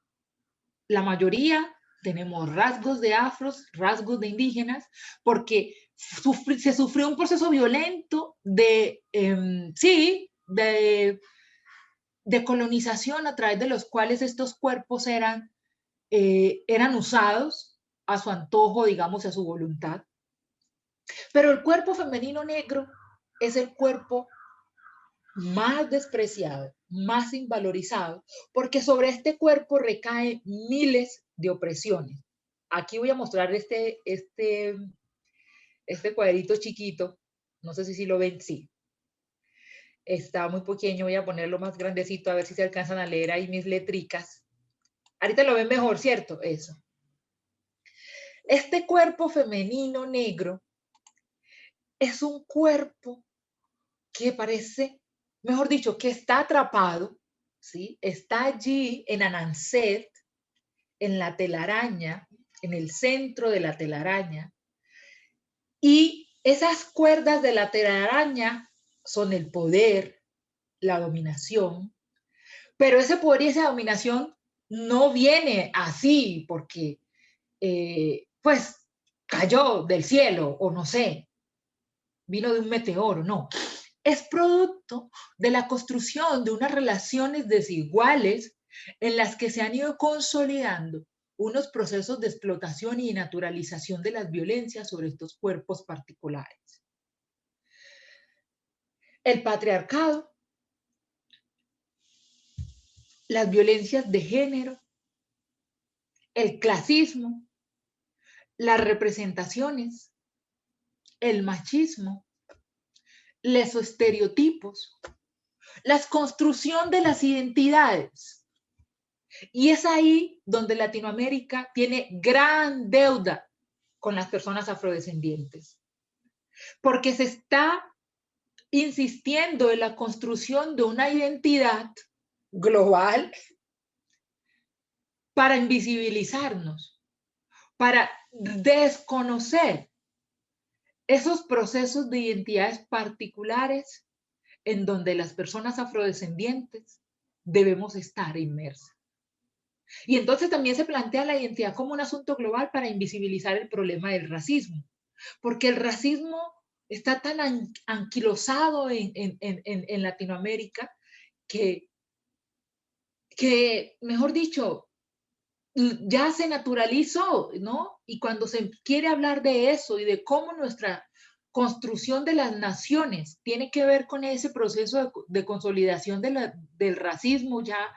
la mayoría tenemos rasgos de afros, rasgos de indígenas, porque se sufrió un proceso violento de colonización a través de los cuales estos cuerpos eran usados a su antojo, digamos, a su voluntad. Pero el cuerpo femenino negro es el cuerpo más despreciado, más invalorizado, porque sobre este cuerpo recaen miles de opresiones. Aquí voy a mostrar este cuadrito chiquito, no sé si lo ven, sí. Está muy pequeño, voy a ponerlo más grandecito a ver si se alcanzan a leer ahí mis letricas. Ahorita lo ven mejor, ¿cierto? Eso. Este cuerpo femenino negro es un cuerpo que parece, mejor dicho, que está atrapado, ¿sí? Está allí en Anansett, en la telaraña, en el centro de la telaraña, y esas cuerdas de la telaraña son el poder, la dominación, pero ese poder y esa dominación no viene así porque, pues, cayó del cielo, o no sé, vino de un meteoro, no. Es producto de la construcción de unas relaciones desiguales en las que se han ido consolidando unos procesos de explotación y naturalización de las violencias sobre estos cuerpos particulares. El patriarcado, las violencias de género, el clasismo, las representaciones, el machismo, los estereotipos, la construcción de las identidades. Y es ahí donde Latinoamérica tiene gran deuda con las personas afrodescendientes, porque se está insistiendo en la construcción de una identidad global para invisibilizarnos, para desconocer esos procesos de identidades particulares en donde las personas afrodescendientes debemos estar inmersas. Y entonces también se plantea la identidad como un asunto global para invisibilizar el problema del racismo, porque el racismo está tan anquilosado en Latinoamérica que, mejor dicho, ya se naturalizó, ¿no? Y cuando se quiere hablar de eso y de cómo nuestra construcción de las naciones tiene que ver con ese proceso de consolidación del racismo, ya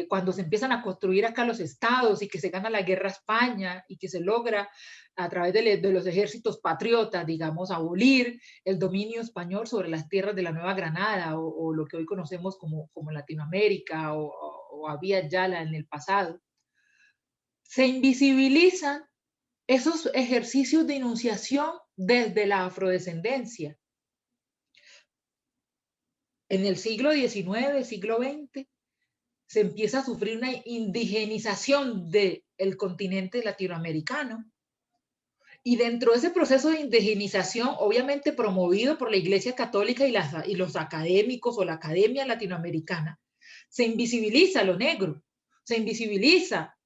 cuando se empiezan a construir acá los estados y que se gana la guerra a España y que se logra a través de los ejércitos patriotas, digamos, abolir el dominio español sobre las tierras de la Nueva Granada o lo que hoy conocemos como Latinoamérica o había ya en el pasado. Se invisibilizan esos ejercicios de enunciación desde la afrodescendencia. En el siglo XIX, siglo XX, se empieza a sufrir una indigenización del continente latinoamericano. Y dentro de ese proceso de indigenización, obviamente promovido por la Iglesia Católica y los académicos o la academia latinoamericana, se invisibiliza lo negro, se invisibiliza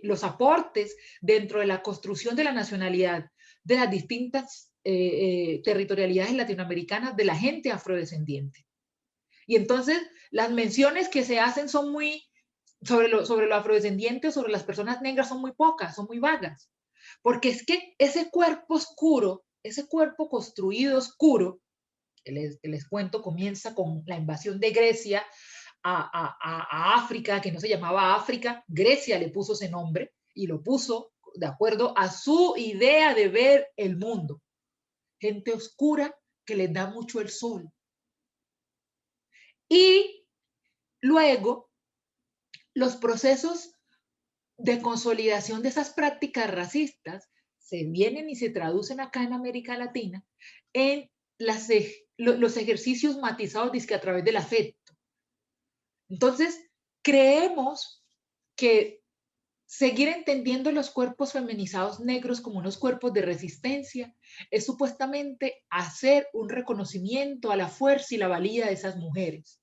los aportes dentro de la construcción de la nacionalidad de las distintas territorialidades latinoamericanas de la gente afrodescendiente. Y entonces las menciones que se hacen son muy, sobre lo afrodescendiente, sobre las personas negras son muy pocas, son muy vagas. Porque es que ese cuerpo oscuro, ese cuerpo construido oscuro, que les cuento, comienza con la invasión de Grecia a África, que no se llamaba África. Grecia le puso ese nombre y lo puso de acuerdo a su idea de ver el mundo. Gente oscura que les da mucho el sol. Y luego, los procesos de consolidación de esas prácticas racistas se vienen y se traducen acá en América Latina en los ejercicios matizados dizque a través del afecto. Entonces, creemos que seguir entendiendo los cuerpos feminizados negros como unos cuerpos de resistencia es supuestamente hacer un reconocimiento a la fuerza y la valía de esas mujeres.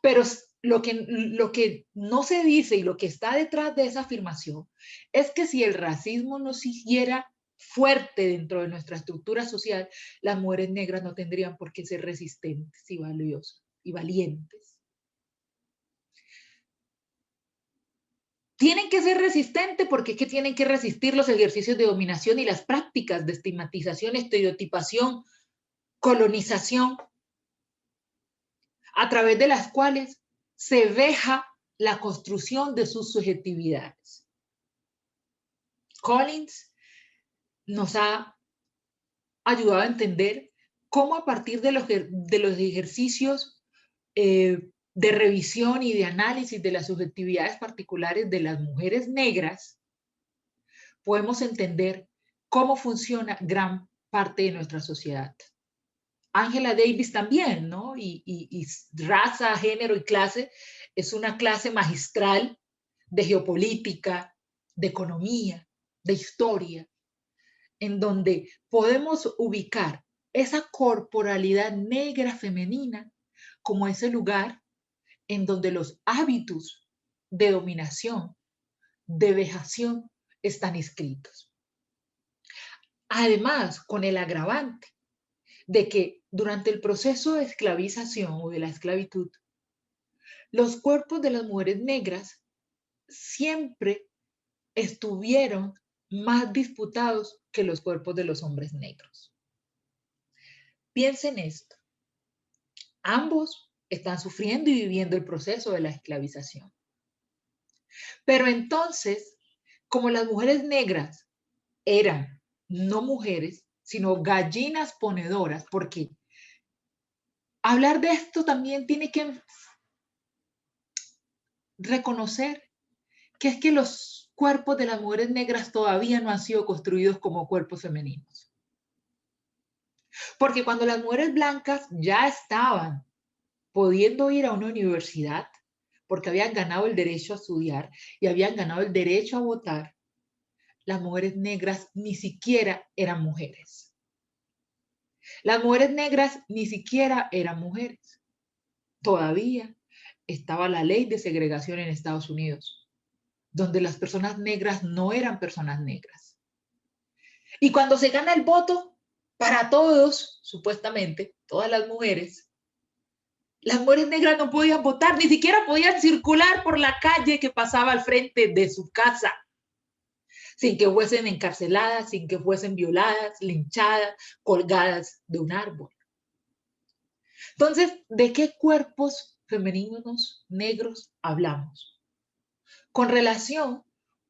Pero lo que no se dice y lo que está detrás de esa afirmación es que si el racismo no siguiera fuerte dentro de nuestra estructura social, las mujeres negras no tendrían por qué ser resistentes y valiosas y valientes. Tienen que ser resistentes porque es que tienen que resistir los ejercicios de dominación y las prácticas de estigmatización, estereotipación, colonización, a través de las cuales se veja la construcción de sus subjetividades. Collins nos ha ayudado a entender cómo a partir de los ejercicios de revisión y de análisis de las subjetividades particulares de las mujeres negras, podemos entender cómo funciona gran parte de nuestra sociedad. Angela Davis también, ¿no? Y raza, género y clase es una clase magistral de geopolítica, de economía, de historia, en donde podemos ubicar esa corporalidad negra femenina como ese lugar en donde los hábitos de dominación, de vejación, están inscritos. Además, con el agravante de que durante el proceso de esclavización o de la esclavitud, los cuerpos de las mujeres negras siempre estuvieron más disputados que los cuerpos de los hombres negros. Piensen esto. Ambos están sufriendo y viviendo el proceso de la esclavización. Pero entonces, como las mujeres negras eran no mujeres, sino gallinas ponedoras, porque hablar de esto también tiene que reconocer que es que los cuerpos de las mujeres negras todavía no han sido construidos como cuerpos femeninos. Porque cuando las mujeres blancas ya estaban pudiendo ir a una universidad, porque habían ganado el derecho a estudiar y habían ganado el derecho a votar, las mujeres negras ni siquiera eran mujeres. Las mujeres negras ni siquiera eran mujeres. Todavía estaba la ley de segregación en Estados Unidos, donde las personas negras no eran personas negras. Y cuando se gana el voto para todos, supuestamente, todas las mujeres negras no podían votar, ni siquiera podían circular por la calle que pasaba al frente de su casa, sin que fuesen encarceladas, sin que fuesen violadas, linchadas, colgadas de un árbol. Entonces, ¿de qué cuerpos femeninos negros hablamos? Con relación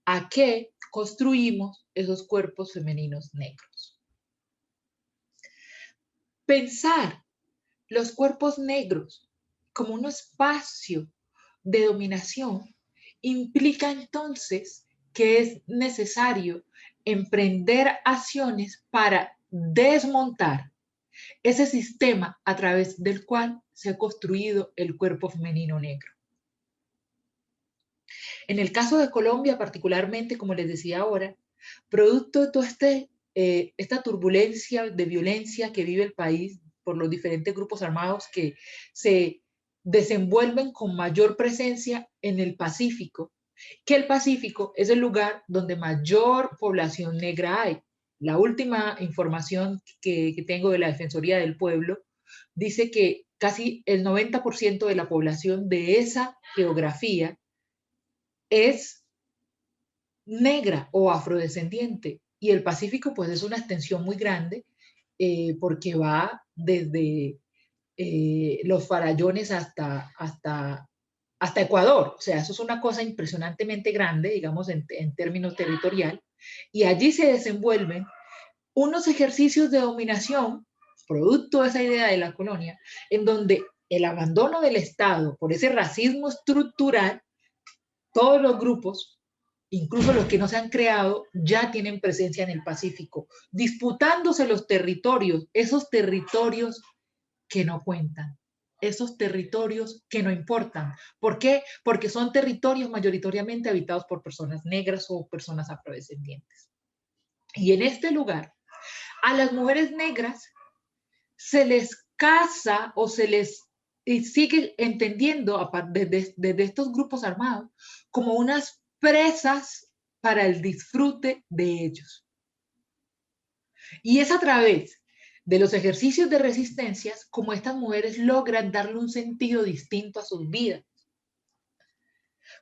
a qué construimos esos cuerpos femeninos negros. Pensar los cuerpos negros como un espacio de dominación implica entonces que es necesario emprender acciones para desmontar ese sistema a través del cual se ha construido el cuerpo femenino negro. En el caso de Colombia particularmente, como les decía ahora, producto de toda esta turbulencia de violencia que vive el país por los diferentes grupos armados que se desenvuelven con mayor presencia en el Pacífico, que el Pacífico es el lugar donde mayor población negra hay. La última información que tengo de la Defensoría del Pueblo dice que casi el 90% de la población de esa geografía es negra o afrodescendiente. Y el Pacífico pues es una extensión muy grande porque va desde los farallones hasta Ecuador. O sea, eso es una cosa impresionantemente grande, digamos, en términos territorial. Y allí se desenvuelven unos ejercicios de dominación, producto de esa idea de la colonia, en donde el abandono del Estado por ese racismo estructural, todos los grupos, incluso los que no se han creado, ya tienen presencia en el Pacífico, disputándose los territorios, esos territorios que no cuentan, esos territorios que no importan. ¿Por qué? Porque son territorios mayoritariamente habitados por personas negras o personas afrodescendientes. Y en este lugar, a las mujeres negras se les casa o se les sigue entendiendo desde estos grupos armados como unas presas para el disfrute de ellos. Y es a través de los ejercicios de resistencias como estas mujeres logran darle un sentido distinto a sus vidas.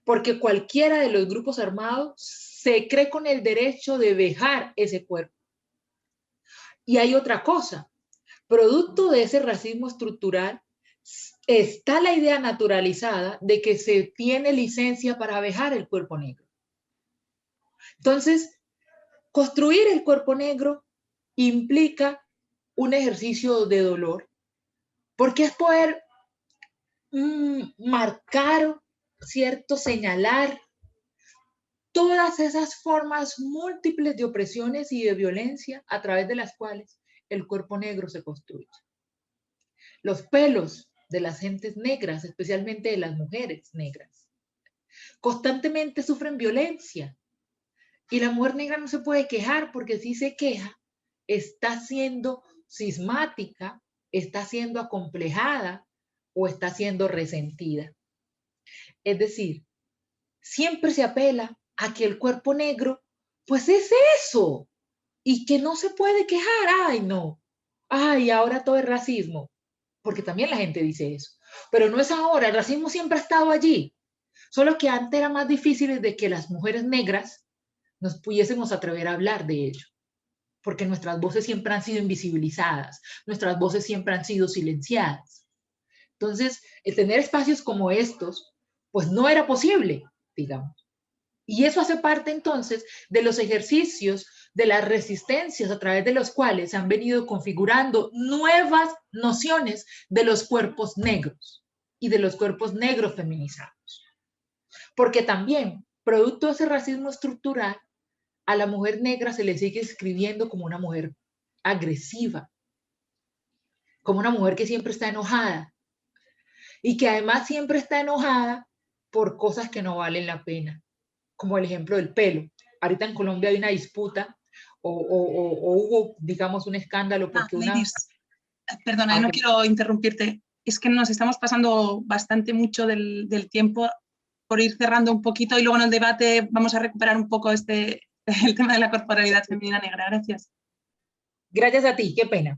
Porque cualquiera de los grupos armados se cree con el derecho de vejar ese cuerpo. Y hay otra cosa, producto de ese racismo estructural, está la idea naturalizada de que se tiene licencia para vejar el cuerpo negro. Entonces, construir el cuerpo negro implica un ejercicio de dolor, porque es poder marcar, ¿cierto? Señalar todas esas formas múltiples de opresiones y de violencia a través de las cuales el cuerpo negro se construye. Los pelos de las gentes negras, especialmente de las mujeres negras, constantemente sufren violencia. Y la mujer negra no se puede quejar, porque si se queja, está siendo cismática, está siendo acomplejada o está siendo resentida. Es decir, siempre se apela a que el cuerpo negro, pues es eso, y que no se puede quejar. Ay, no. Ay, ahora todo es racismo. Porque también la gente dice eso. Pero no es ahora, el racismo siempre ha estado allí. Solo que antes era más difícil de que las mujeres negras nos pudiésemos atrever a hablar de ello. Porque nuestras voces siempre han sido invisibilizadas, nuestras voces siempre han sido silenciadas. Entonces, el tener espacios como estos, pues no era posible, digamos. Y eso hace parte entonces de los ejercicios de las resistencias a través de los cuales se han venido configurando nuevas nociones de los cuerpos negros y de los cuerpos negros feminizados. Porque también producto de ese racismo estructural, a la mujer negra se le sigue escribiendo como una mujer agresiva, como una mujer que siempre está enojada y que además siempre está enojada por cosas que no valen la pena, como el ejemplo del pelo. Ahorita en Colombia hay una disputa o hubo, digamos, un escándalo porque
ladies, perdona, no quiero interrumpirte. Es que nos estamos pasando bastante mucho del tiempo por ir cerrando un poquito y luego en el debate vamos a recuperar un poco el tema de la corporalidad femenina negra. Gracias.
Gracias a ti, qué pena.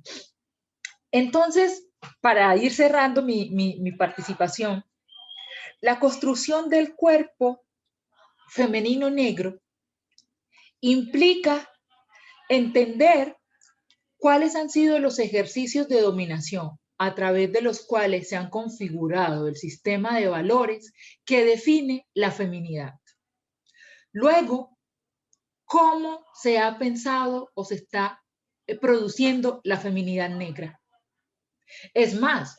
Entonces, para ir cerrando mi participación, la construcción del cuerpo femenino negro implica entender cuáles han sido los ejercicios de dominación a través de los cuales se han configurado el sistema de valores que define la feminidad. Luego, cómo se ha pensado o se está produciendo la feminidad negra. Es más,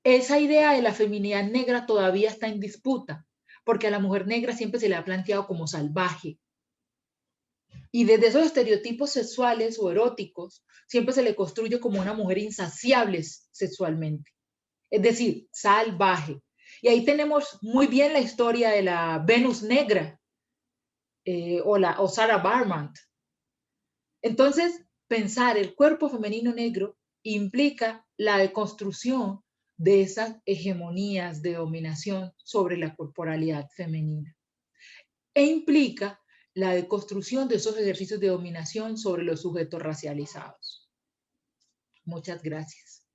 esa idea de la feminidad negra todavía está en disputa, porque a la mujer negra siempre se le ha planteado como salvaje. Y desde esos estereotipos sexuales o eróticos, siempre se le construye como una mujer insaciable sexualmente. Es decir, salvaje. Y ahí tenemos muy bien la historia de la Venus negra o Sarah Barmant. Entonces, pensar el cuerpo femenino negro implica la deconstrucción de esas hegemonías de dominación sobre la corporalidad femenina. E implica la deconstrucción de esos ejercicios de dominación sobre los sujetos racializados. Muchas gracias.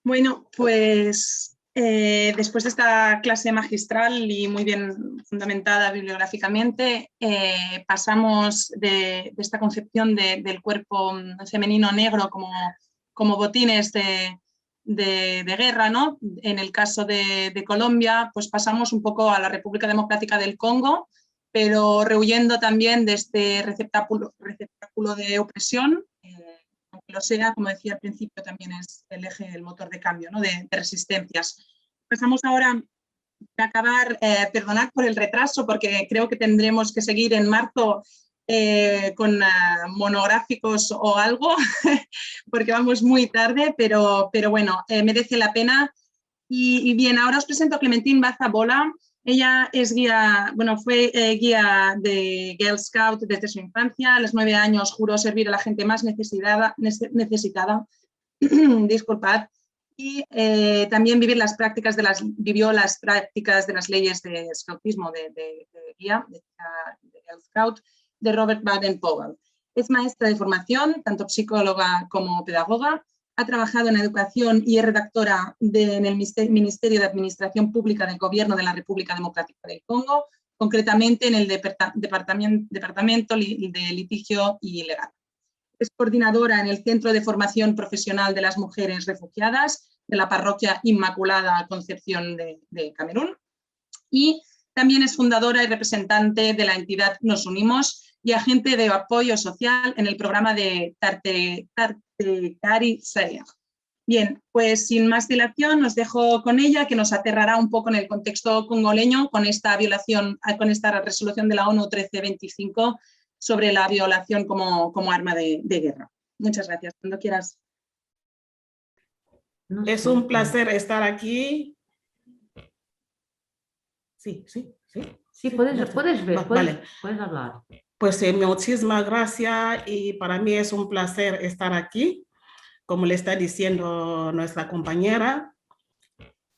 Bueno, pues después de esta clase magistral y muy bien fundamentada bibliográficamente, pasamos de esta concepción del cuerpo femenino negro como botines de guerra, ¿no? En el caso de Colombia, pues pasamos un poco a la República Democrática del Congo, pero rehuyendo también de este receptáculo de opresión, aunque lo sea, como decía al principio, también es el eje, el motor de cambio, ¿no? de resistencias. Pasamos ahora a acabar, perdonad por el retraso, porque creo que tendremos que seguir en marzo con monográficos o algo, porque vamos muy tarde, pero bueno, merece la pena. Y bien, ahora os presento a Clementine Baza-Bola. Ella es guía, fue guía de Girl Scout desde su infancia. A los 9 años juró servir a la gente más necesitada disculpad, y también vivió las prácticas de las leyes de scoutismo de guía de Girl Scout de Robert Baden-Powell. Es maestra de formación, tanto psicóloga como pedagoga. Ha trabajado en educación y es redactora en el Ministerio de Administración Pública del Gobierno de la República Democrática del Congo, concretamente en el Departamento de Litigio y Legal. Es coordinadora en el Centro de Formación Profesional de las Mujeres Refugiadas de la Parroquia Inmaculada Concepción de Camerún y también es fundadora y representante de la entidad Nos Unimos y agente de apoyo social en el programa de Tartekari Saya. Bien, pues sin más dilación os dejo con ella, que nos aterrará un poco en el contexto congoleño con esta resolución de la ONU 1325 sobre la violación como arma de guerra. Muchas gracias. Cuando quieras.
Es un placer estar aquí. Sí.
Sí, puedes ver,
vale.
puedes hablar.
Pues muchísimas gracias y para mí es un placer estar aquí, como le está diciendo nuestra compañera.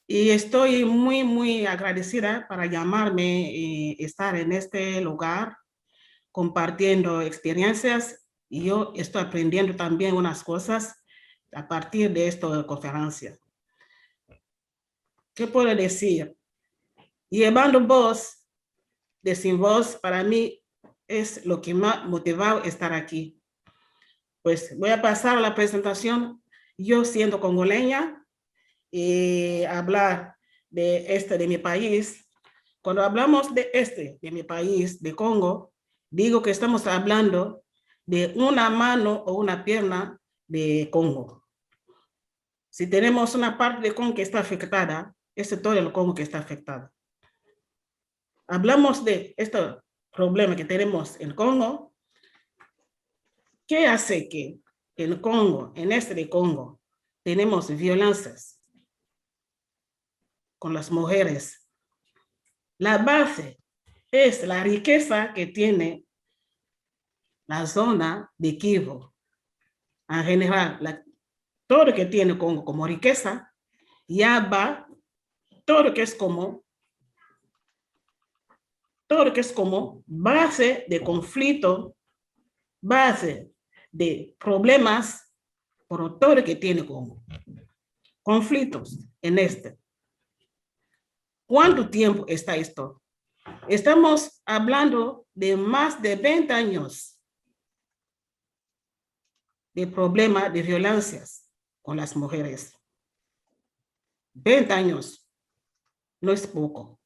Y estoy muy agradecida para llamarme y estar en este lugar, compartiendo experiencias. Y yo estoy aprendiendo también unas cosas a partir de esta conferencia. ¿Qué puedo decir? Llevando voz de sin voz, para mí es lo que me ha motivado a estar aquí. Pues voy a pasar a la presentación, yo siendo congoleña, y hablar de mi país. Cuando hablamos de mi país, de Congo, digo que estamos hablando de una mano o una pierna de Congo. Si tenemos una parte de Congo que está afectada, es todo el Congo que está afectado. hablamos de este problema que tenemos en Congo, ¿qué hace que en Congo, en este de Congo, tenemos violencias con las mujeres? La base es la riqueza que tiene la zona de Kivu. En general, todo lo que tiene Congo como riqueza, ya va, todo lo que es como base de conflicto, base de problemas, por todo lo que tiene Congo. Conflictos en este. ¿Cuánto tiempo está esto? Estamos hablando de más de 20 años de problema de violencias con las mujeres. 20 años, no es poco.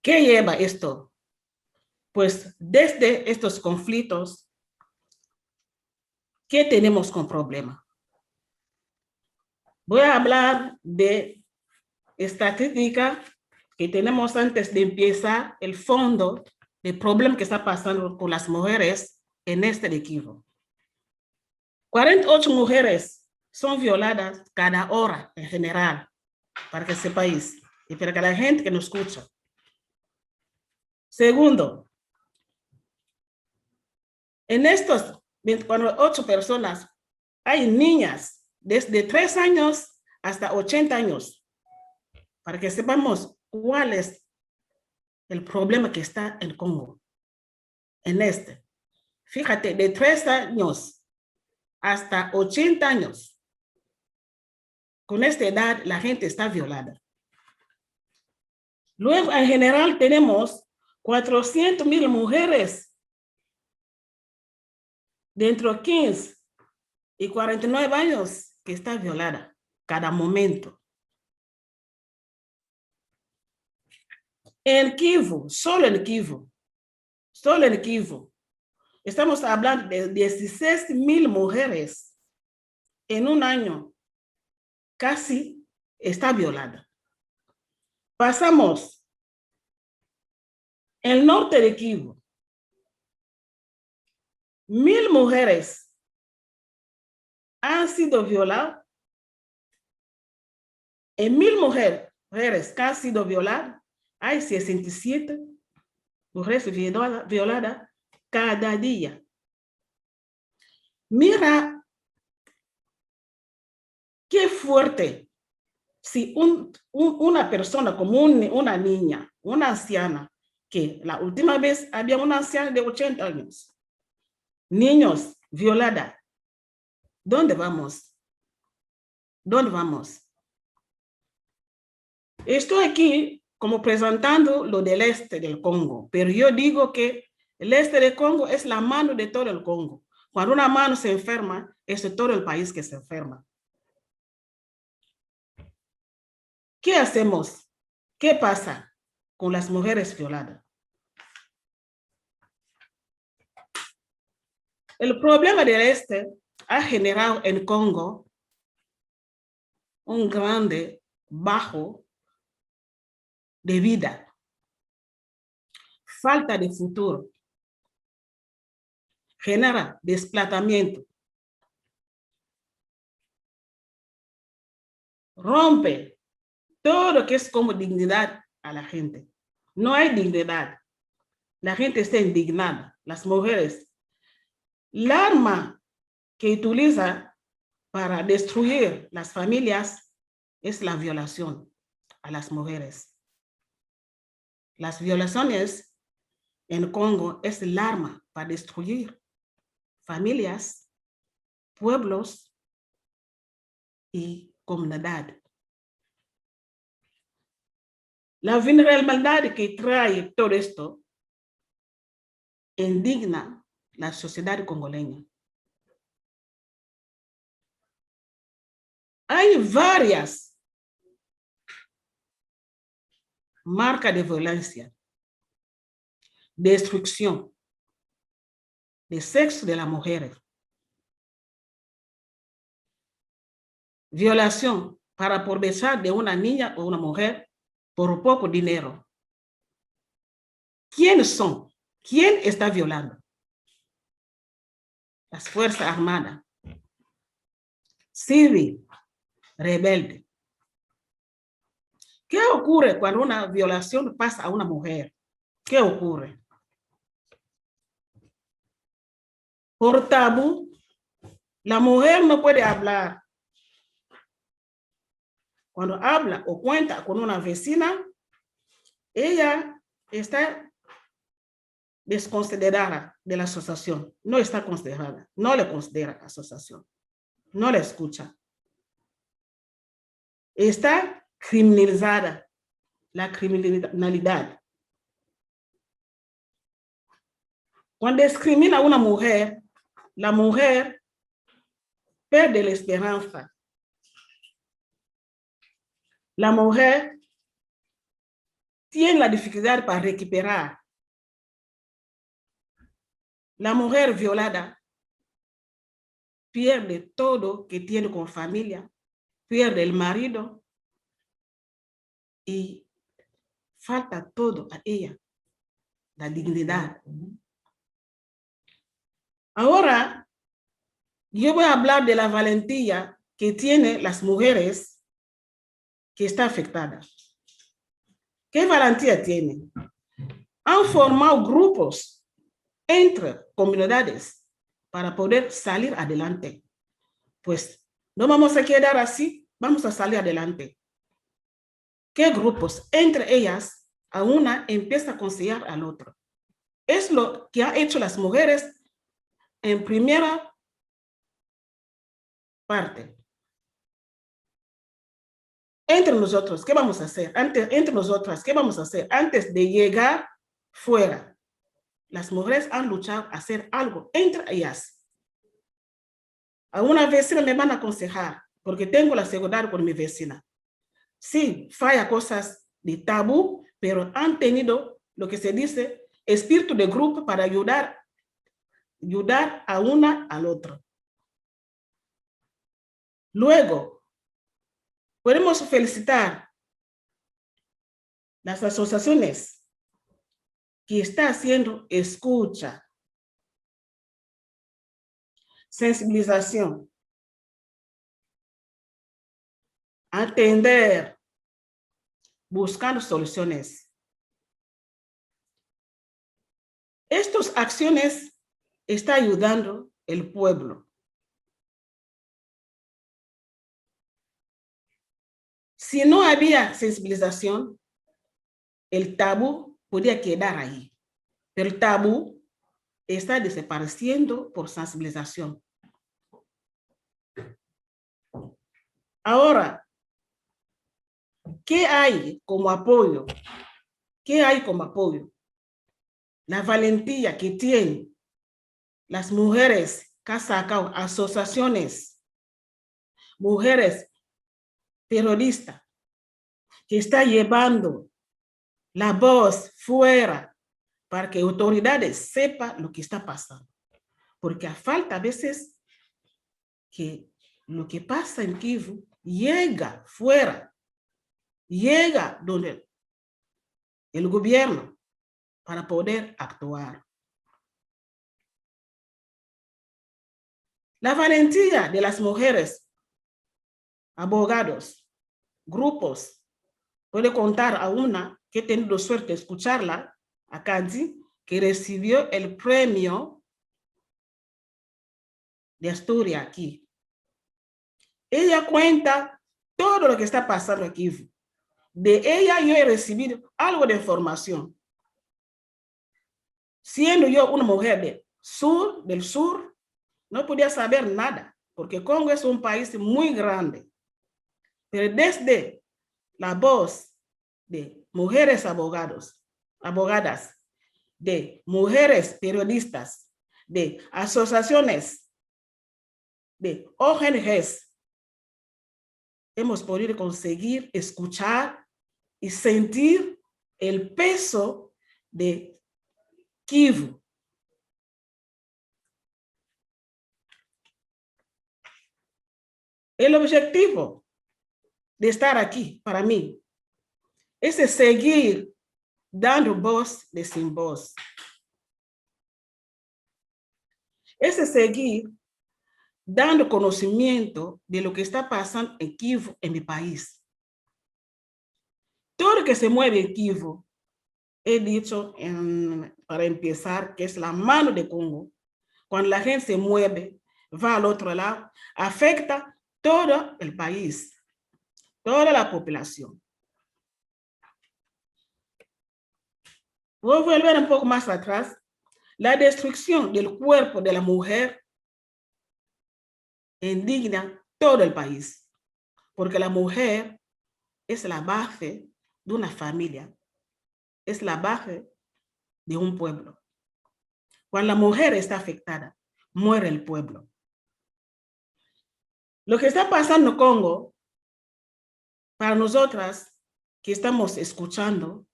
¿Qué lleva esto? Pues desde estos conflictos, ¿qué tenemos con problema? Voy a hablar de estadística que tenemos antes de empezar el fondo del problema que está pasando con las mujeres en este equipo. 48 mujeres son violadas cada hora en general, para que sepáis, y para que la gente que nos escucha. Segundo, en estos 28 personas hay niñas desde 3 años hasta 80 años, para que sepamos cuál es el problema que está en Congo. En este, fíjate, de 3 años hasta 80 años, con esta edad la gente está violada. Luego, en general, tenemos 400,000 mujeres de entre 15 y 49 años que están violadas cada momento. En Kivu, solo en Kivu, estamos hablando de 16,000 mujeres en un año, casi está violada. Pasamos el norte de Kivu, 1,000 mujeres han sido violadas. En 1,000 mujeres que han sido violadas, hay 67 mujeres violadas cada día. Mira qué fuerte si una persona como una niña, una anciana, que la última vez había una anciana de 80 años, niños violadas, ¿dónde vamos? ¿Dónde vamos? Estoy aquí como presentando lo del este del Congo, pero yo digo que el este del Congo es la mano de todo el Congo. Cuando una mano se enferma, es todo el país que se enferma. ¿Qué hacemos? ¿Qué pasa con las mujeres violadas? El problema del este ha generado en Congo un grande bajo de vida, falta de futuro, genera desplazamiento, rompe todo lo que es como dignidad a la gente. No hay dignidad. La gente está indignada. Las mujeres, el arma que utiliza para destruir las familias es la violación a las mujeres. Las violaciones en Congo es el arma para destruir familias, pueblos y comunidad. La vulnerabilidad que trae todo esto indigna la sociedad congoleña. Hay varias marcas de violencia, destrucción, de sexo de las mujeres, violación para aprovechar de una niña o una mujer por poco dinero, ¿Quiénes son? ¿Quién está violando? Las Fuerzas Armadas, civil, rebelde. ¿Qué ocurre cuando una violación pasa a una mujer? ¿Qué ocurre? Por tabú, la mujer no puede hablar. Cuando habla o cuenta con una vecina, ella está desconsiderada de la asociación. No está considerada, no le considera asociación, no le escucha. Está criminalizada, la criminalidad. Cuando discrimina a una mujer, la mujer pierde la esperanza. La mujer tiene la dificultad para recuperar. La mujer violada pierde todo que tiene con familia, pierde el marido y falta todo a ella, la dignidad. Ahora, yo voy a hablar de la valentía que tienen las mujeres que están afectadas. ¿Qué valentía tienen? Han formado grupos entre comunidades para poder salir adelante. Pues no vamos a quedar así, vamos a salir adelante. ¿Qué grupos? Entre ellas, a una empieza a aconsejar al otro. Es lo que han hecho las mujeres en primera parte. Entre nosotros, ¿qué vamos a hacer? Entre nosotras, ¿qué vamos a hacer? Antes de llegar fuera, las mujeres han luchado a hacer algo entre ellas. A una vecina me van a aconsejar, porque tengo la seguridad con mi vecina. Sí, falla cosas de tabú, pero han tenido lo que se dice espíritu de grupo para ayudar a una al otro. Luego, podemos felicitar las asociaciones que están haciendo escucha, sensibilización, atender, buscando soluciones. Estas acciones están ayudando al pueblo. Si no había sensibilización, el tabú podía quedar ahí. Pero el tabú está desapareciendo por sensibilización. Ahora, ¿qué hay como apoyo? ¿Qué hay como apoyo? La valentía que tienen las mujeres que han sacado asociaciones, mujeres periodistas, que están llevando la voz fuera para que autoridades sepan lo que está pasando. Porque falta a veces que lo que pasa en Kivu llega fuera, llega donde el gobierno para poder actuar. La valentía de las mujeres, abogados, grupos, puede contar a una que he tenido suerte de escucharla, a Kanzi, que recibió el premio de Asturias aquí. Ella cuenta todo lo que está pasando aquí. De ella yo he recibido algo de información. Siendo yo una mujer del sur, no podía saber nada, porque Congo es un país muy grande. Pero desde la voz de mujeres abogadas, de mujeres periodistas, de asociaciones, de ONGs, hemos podido conseguir escuchar y sentir el peso de Kivu. El objetivo de estar aquí, para mí, es seguir dando voz de sin voz. Es seguir dando conocimiento de lo que está pasando en Kivu, en mi país. Todo lo que se mueve en Kivu, he dicho para empezar que es la mano de Congo. Cuando la gente se mueve, va al otro lado, afecta todo el país, toda la población. Voy a volver un poco más atrás. La destrucción del cuerpo de la mujer indigna todo el país, porque la mujer es la base de una familia, es la base de un pueblo. Cuando la mujer está afectada, muere el pueblo. Lo que está pasando en Congo, para nosotras que estamos escuchando,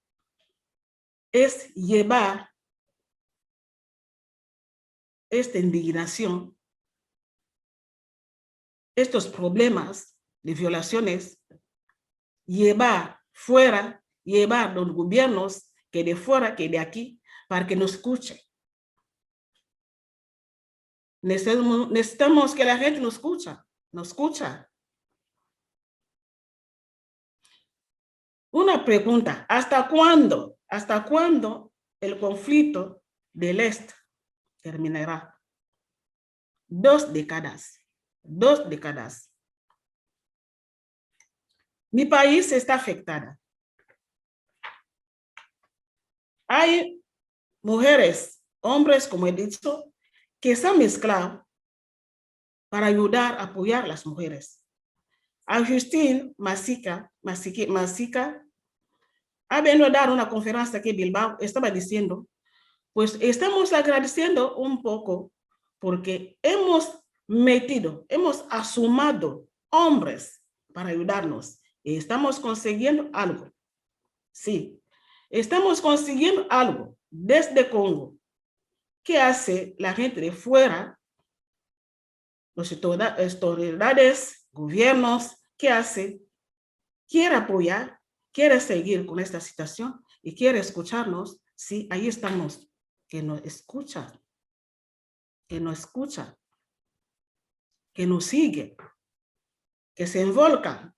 es llevar esta indignación, estos problemas de violaciones, llevar fuera, llevar los gobiernos que de fuera, que de aquí, para que nos escuchen. Necesitamos que la gente nos escucha. Una pregunta, ¿hasta cuándo el conflicto del este terminará? 2 décadas. Mi país está afectada. Hay mujeres, hombres, como he dicho, que se han mezclado para ayudar a apoyar a las mujeres. Agustín Masica ha venido a dar una conferencia aquí en Bilbao, estaba diciendo, pues estamos agradeciendo un poco porque hemos asumido hombres para ayudarnos y estamos consiguiendo algo. Sí, estamos consiguiendo algo desde Congo. ¿Qué hace la gente de fuera? Las autoridades, gobiernos, ¿qué hace? Quiere apoyar, quiere seguir con esta situación y quiere escucharnos. Sí, ahí estamos. Que nos escucha, que nos sigue, que se involucran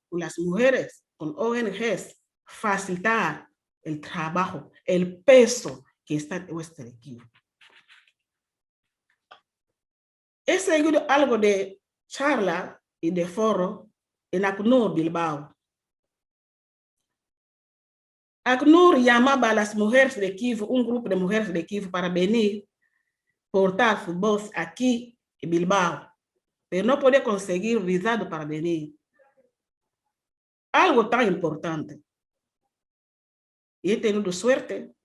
con las mujeres, con ONGs, facilitar el trabajo, el peso que está en nuestro equipo. He seguido algo de charla y de foro en ACNUR Bilbao. ACNUR llamaba a las mujeres de Kivu, un grupo de mujeres de Kivu, para venir portar su voz aquí en Bilbao, pero no podía conseguir visado para venir. Algo tan importante. Y he tenido suerte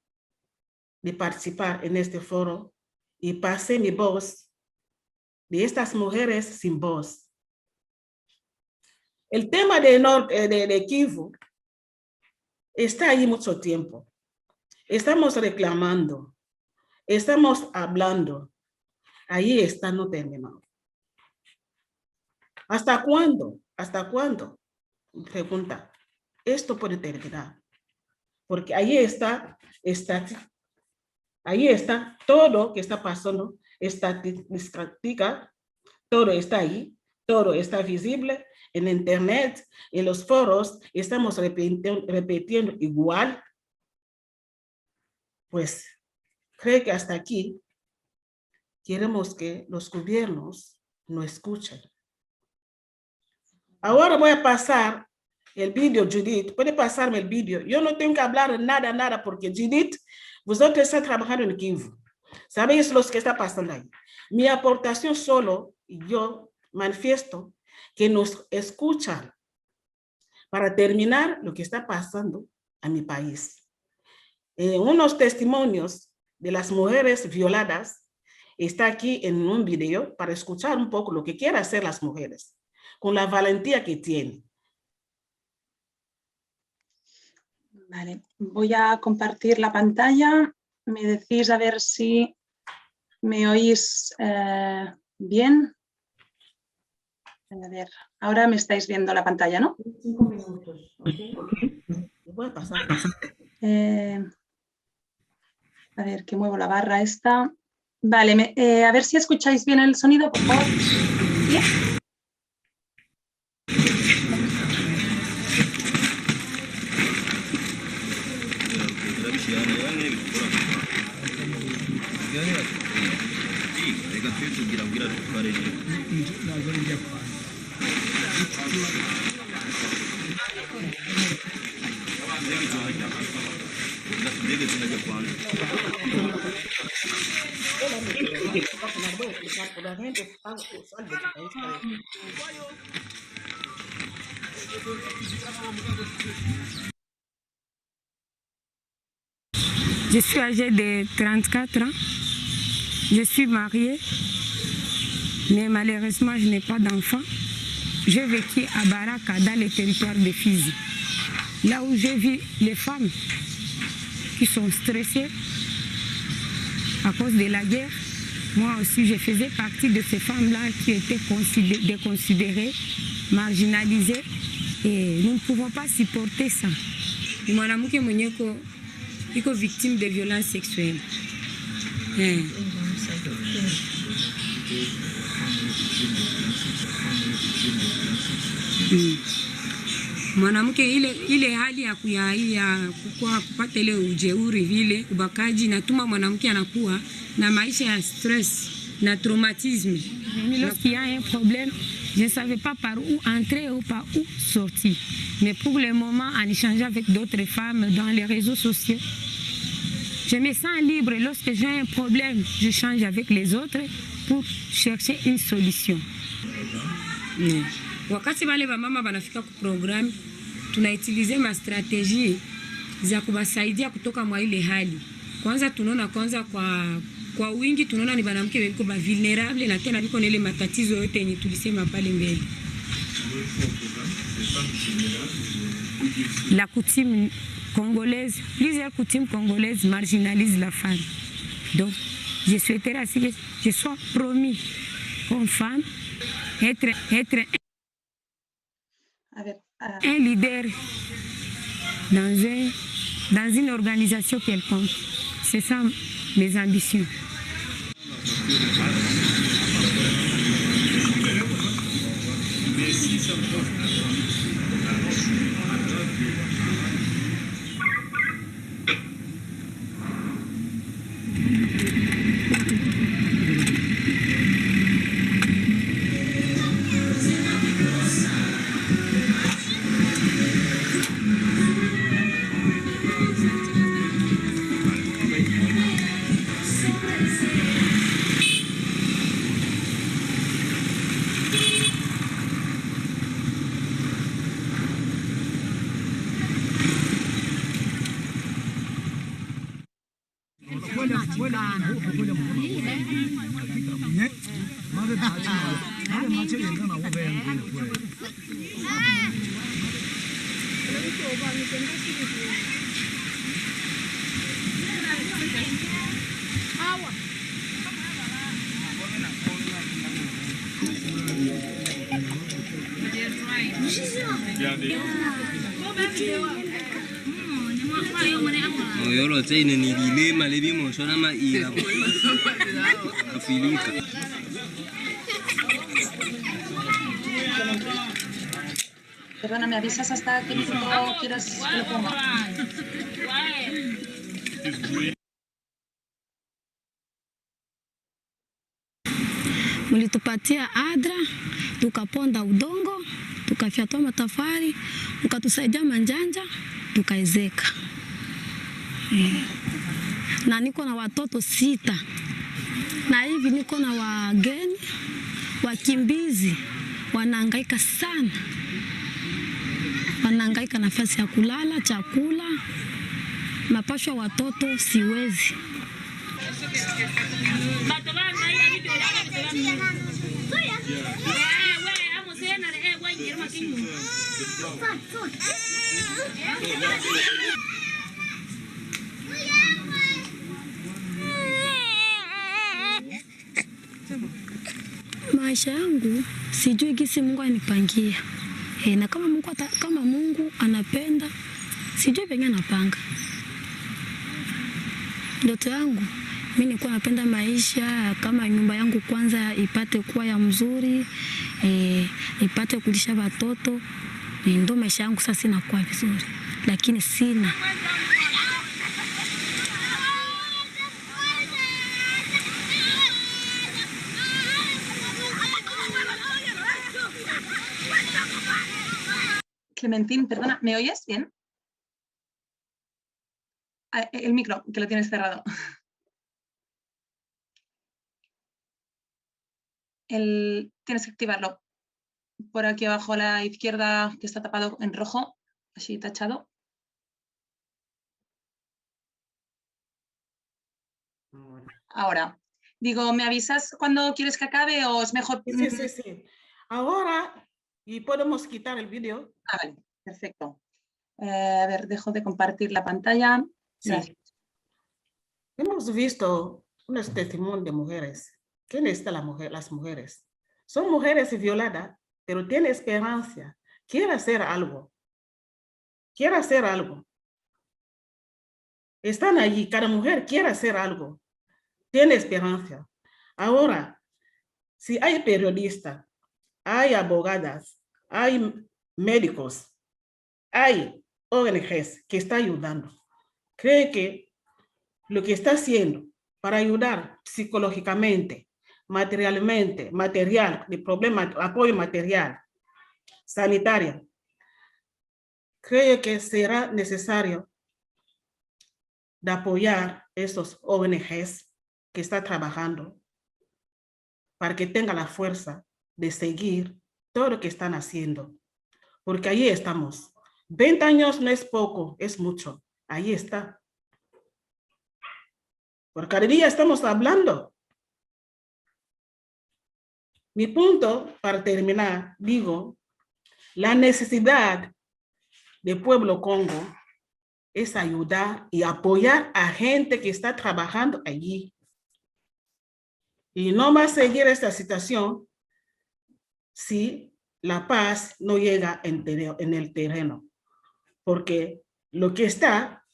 de participar en este foro y pasé mi voz de estas mujeres sin voz. El tema de Kivu está ahí mucho tiempo. Estamos reclamando, estamos hablando. Ahí está, no terminado. ¿Hasta cuándo? ¿Hasta cuándo? Pregunta. Esto puede terminar. Porque ahí está todo lo que está pasando, estadística, todo está ahí, todo está visible en internet, en los foros, estamos repitiendo igual. Pues creo que hasta aquí queremos que los gobiernos nos escuchen. Ahora voy a pasar el vídeo, Judith. Puede pasarme el vídeo. Yo no tengo que hablar nada, porque Judith, vosotros están trabajando en Kivu. ¿Sabéis lo que está pasando ahí? Mi aportación solo, yo manifiesto que nos escuchan para terminar lo que está pasando a mi país. Unos testimonios de las mujeres violadas está aquí en un video para escuchar un poco lo que quieren hacer las mujeres, con la valentía que tienen.
Vale, voy a compartir la pantalla. Me decís a ver si me oís bien. A ver, ahora me estáis viendo la pantalla, ¿no?
5 minutos. Okay.
Voy a pasar.
A ver, que muevo la barra esta. Vale, a ver si escucháis bien el sonido, por favor. ¿Bien?
Je suis âgée de 34 ans. Je suis mariée, mais malheureusement, je n'ai pas d'enfant. J'ai vécu à Baraka, dans le territoire de Fizi. Là où j'ai vu les femmes qui sont stressées à cause de la guerre. Moi aussi, je faisais partie de ces femmes-là qui étaient déconsidérées, marginalisées, et nous ne pouvons pas supporter ça. Mwanamke mwenye iko victime de violences sexuelles. Mwanamke ile hali ya kupata ile ujeuri vile ubakaji natuma mwanamke anakuwa na maisha ya stress na traumatisme. Lorsqu'il y a un problème, je ne savais pas par où entrer ou par où sortir. Mais pour le moment, en échangeant avec d'autres femmes dans les réseaux sociaux, je me sens libre. Lorsque j'ai un problème, je change avec les autres pour chercher une solution. Wakati wale wamama wanafika ku program, tunaitilize ma strategie za kubasaidia kutoka mwa ile hali. Kwanza tunaona kwa wingi tunaona ni wanawake weko ba vulnerable na tena biko na ile matatizo yote yenye tulisema pale mbele. La coutume congolaise, plusieurs coutumes congolaises marginalisent la femme. Donc, je souhaiterais ainsi que je sois promis comme femme, être un leader dans une organisation quelconque. C'est ça mes ambitions.
Yolo tsaine ni dilema le bimo sona maira afilika
Perdona, ¿me avisas hasta qué minuto quieras que lo ponga?
Mulitupatia adra, tukaponda udongo, tukafyatua matafari, ukatusaidia manjanja, tukaezeka. Na niko na watoto 6. Na hivi niko na wageni, wakimbizi, wanahangaika sana. Wanahangaika nafasi ya kulala, chakula, mapasho ya watoto siwezi. Maisha yangu sijui gisi Mungu anipangia. Na kama Mungu anapenda, sijui penye anapanga. Ndoto yangu mimi nilikuwa napenda maisha kama nyumba yangu kwanza ipate kuwa ya mzuri, ipate kulisha watoto. Ndio maisha yangu sasa inakuwa vizuri, lakini sina.
Clementín, perdona, ¿me oyes bien? El micro, que lo tienes cerrado. Tienes que activarlo. Por aquí abajo a la izquierda, que está tapado en rojo, así tachado. Ahora. Digo, ¿me avisas cuando quieres que acabe o es mejor?
Sí. Ahora, ¿y podemos quitar el vídeo?
Ah, vale, perfecto. A ver, dejo de compartir la pantalla.
Sí. Hemos visto unos testimonios de mujeres. ¿Quién está las mujeres? Son mujeres violadas, pero tienen esperanza. Quiere hacer algo. Quiere hacer algo. Están allí, cada mujer quiere hacer algo. Tiene esperanza. Ahora, si hay periodistas, hay abogadas, hay médicos, hay ONGs que están ayudando. Creo que lo que está haciendo para ayudar psicológicamente, materialmente, de problema, apoyo material, sanitario, creo que será necesario de apoyar esos ONGs que están trabajando para que tengan la fuerza de seguir todo lo que están haciendo. Porque ahí estamos. 20 años no es poco, es mucho. Ahí está. Por cada día estamos hablando. Mi punto, para terminar, digo, la necesidad del pueblo Congo es ayudar y apoyar a gente que está trabajando allí. Y no va a seguir esta situación si la paz no llega en el terreno. Porque lo que está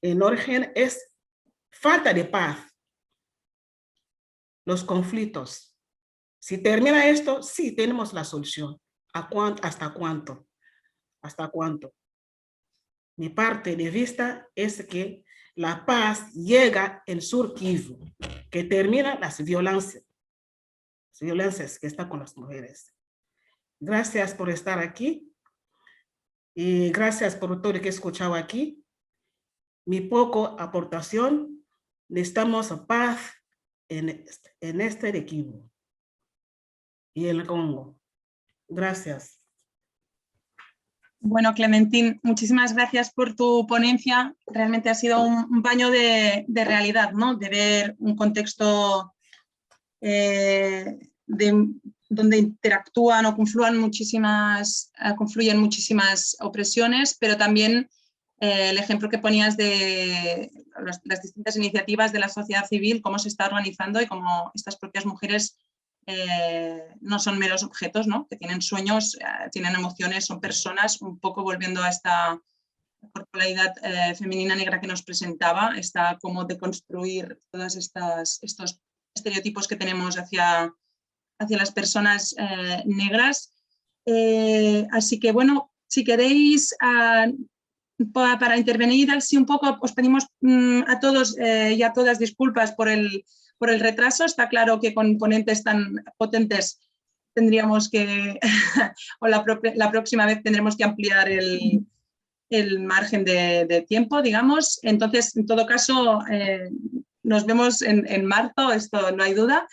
en origen es falta de paz. Los conflictos. Si termina esto, sí tenemos la solución. ¿Hasta cuánto? ¿Hasta cuánto? Mi parte de vista es que la paz llega en Sur Kivu, que termina las violencias que están con las mujeres. Gracias por estar aquí y gracias por todo lo que he escuchado aquí. Mi poco aportación, necesitamos paz en este Kivu y en el Congo. Gracias.
Bueno, Clementín, muchísimas gracias por tu ponencia. Realmente ha sido un baño de realidad, ¿no? De ver un contexto donde interactúan o confluyen muchísimas opresiones, pero también el ejemplo que ponías de las distintas iniciativas de la sociedad civil, cómo se está organizando y cómo estas propias mujeres no son meros objetos, ¿no? Que tienen sueños, tienen emociones, son personas, un poco volviendo a esta corporalidad femenina negra que nos presentaba, está como de construir todos estos estereotipos que tenemos hacia las personas negras. Así que, bueno, si queréis, para intervenir así un poco, os pedimos a todos y a todas disculpas por el retraso. Está claro que con ponentes tan potentes tendríamos que, o la próxima vez tendremos que ampliar el margen de tiempo, digamos. Entonces, en todo caso, nos vemos en marzo, esto no hay duda.